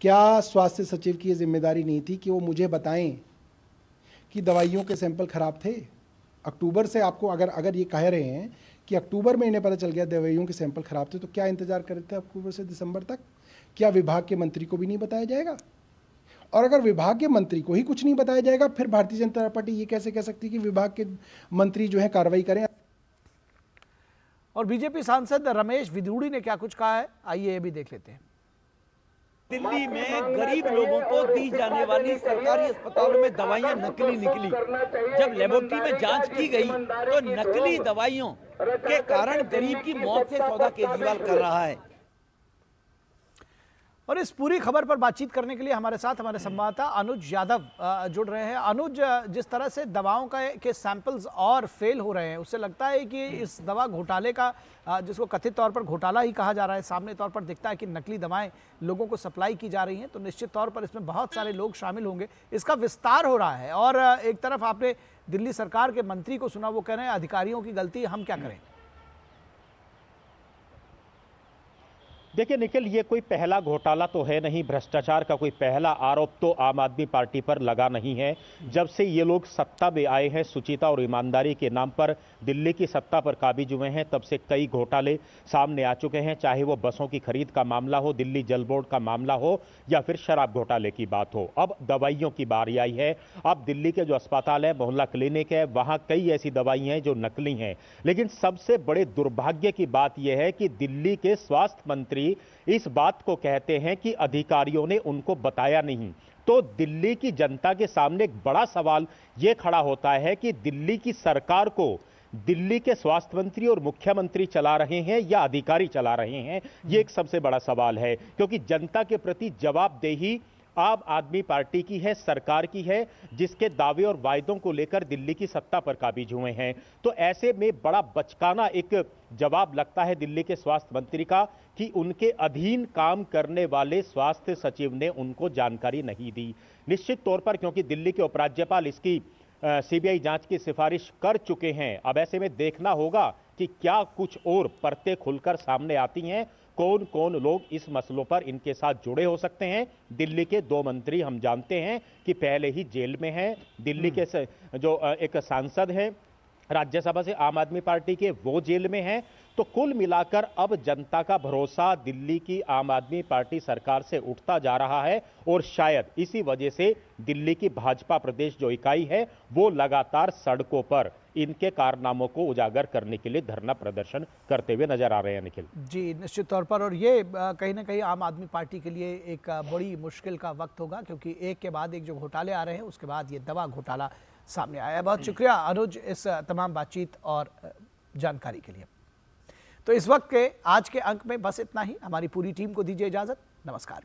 क्या स्वास्थ्य सचिव की ये जिम्मेदारी नहीं थी कि वो मुझे बताएं कि दवाइयों के सैंपल खराब थे? अक्टूबर से आपको अगर ये कह रहे हैं कि अक्टूबर में इन्हें पता चल गया दवाइयों के सैंपल खराब थे, तो क्या इंतजार कर रहे थे अक्टूबर से दिसंबर तक? क्या विभाग के मंत्री को भी नहीं बताया जाएगा? और अगर विभाग के मंत्री को ही कुछ नहीं बताया जाएगा, फिर भारतीय जनता पार्टी ये कैसे कह सकती है कि विभाग के मंत्री जो है कार्रवाई करें? और बीजेपी सांसद रमेश विधूड़ी ने क्या कुछ कहा है, आइए ये भी देख लेते हैं। दिल्ली में गरीब लोगों को दी जाने वाली सरकारी अस्पतालों में दवाइयां नकली निकली। जब लेबोरेटरी में जांच की गई तो नकली दवाइयों के कारण गरीब की मौत से सौदा केजरीवाल कर रहा है। और इस पूरी खबर पर बातचीत करने के लिए हमारे साथ हमारे संवाददाता अनुज यादव जुड़ रहे हैं। अनुज, जिस तरह से दवाओं के सैंपल्स और फेल हो रहे हैं, उससे लगता है कि इस दवा घोटाले का, जिसको कथित तौर पर घोटाला ही कहा जा रहा है, सामने तौर पर दिखता है कि नकली दवाएं लोगों को सप्लाई की जा रही हैं, तो निश्चित तौर पर इसमें बहुत सारे लोग शामिल होंगे। इसका विस्तार हो रहा है और एक तरफ आपने दिल्ली सरकार के मंत्री को सुना, वो कह रहे हैं अधिकारियों की गलती, हम क्या करें। देखिए निखिल, ये कोई पहला घोटाला तो है नहीं, भ्रष्टाचार का कोई पहला आरोप तो आम आदमी पार्टी पर लगा नहीं है। जब से ये लोग सत्ता में आए हैं, शुचिता और ईमानदारी के नाम पर दिल्ली की सत्ता पर काबिज हुए हैं, तब से कई घोटाले सामने आ चुके हैं, चाहे वो बसों की खरीद का मामला हो, दिल्ली जल बोर्ड का मामला हो, या फिर शराब घोटाले की बात हो। अब दवाइयों की बारी आई है। अब दिल्ली के जो अस्पताल है, मोहल्ला क्लिनिक है, वहां कई ऐसी दवाई हैं जो नकली हैं। लेकिन सबसे बड़े दुर्भाग्य की बात यह है कि दिल्ली के स्वास्थ्य मंत्री इस बात को कहते हैं कि अधिकारियों ने उनको बताया नहीं। तो दिल्ली की जनता के सामने एक बड़ा सवाल यह खड़ा होता है कि दिल्ली की सरकार को दिल्ली के स्वास्थ्य मंत्री और मुख्यमंत्री चला रहे हैं या अधिकारी चला रहे हैं, यह एक सबसे बड़ा सवाल है। क्योंकि जनता के प्रति जवाबदेही आम आदमी पार्टी की है, सरकार की है, जिसके दावे और वायदों को लेकर दिल्ली की सत्ता पर काबिज हुए हैं। तो ऐसे में बड़ा बचकाना एक जवाब लगता है दिल्ली के स्वास्थ्य मंत्री का कि उनके अधीन काम करने वाले स्वास्थ्य सचिव ने उनको जानकारी नहीं दी। निश्चित तौर पर क्योंकि दिल्ली के उपराज्यपाल इसकी सीबीआई जांच की सिफारिश कर चुके हैं, अब ऐसे में देखना होगा कि क्या कुछ और परतें खुलकर सामने आती हैं, कौन कौन लोग इस मसलों पर इनके साथ जुड़े हो सकते हैं। दिल्ली के 2 मंत्री हम जानते हैं कि पहले ही जेल में हैं। दिल्ली के जो एक सांसद हैं राज्यसभा से आम आदमी पार्टी के, वो जेल में हैं। तो कुल मिलाकर अब जनता का भरोसा दिल्ली की आम आदमी पार्टी सरकार से उठता जा रहा है और शायद इसी वजह से दिल्ली की भाजपा प्रदेश जो इकाई है वो लगातार सड़कों पर इनके कारनामों को उजागर करने के लिए धरना प्रदर्शन करते हुए नजर आ रहे हैं। निखिल जी, निश्चित तौर पर, और ये कहीं ना कहीं आम आदमी पार्टी के लिए एक बड़ी मुश्किल का वक्त होगा, क्योंकि एक के बाद एक जो घोटाले आ रहे हैं, उसके बाद ये दवा घोटाला सामने आया है। बहुत शुक्रिया अनुज इस तमाम बातचीत और जानकारी के लिए। तो इस वक्त के आज के अंक में बस इतना ही। हमारी पूरी टीम को दीजिए इजाजत। नमस्कार।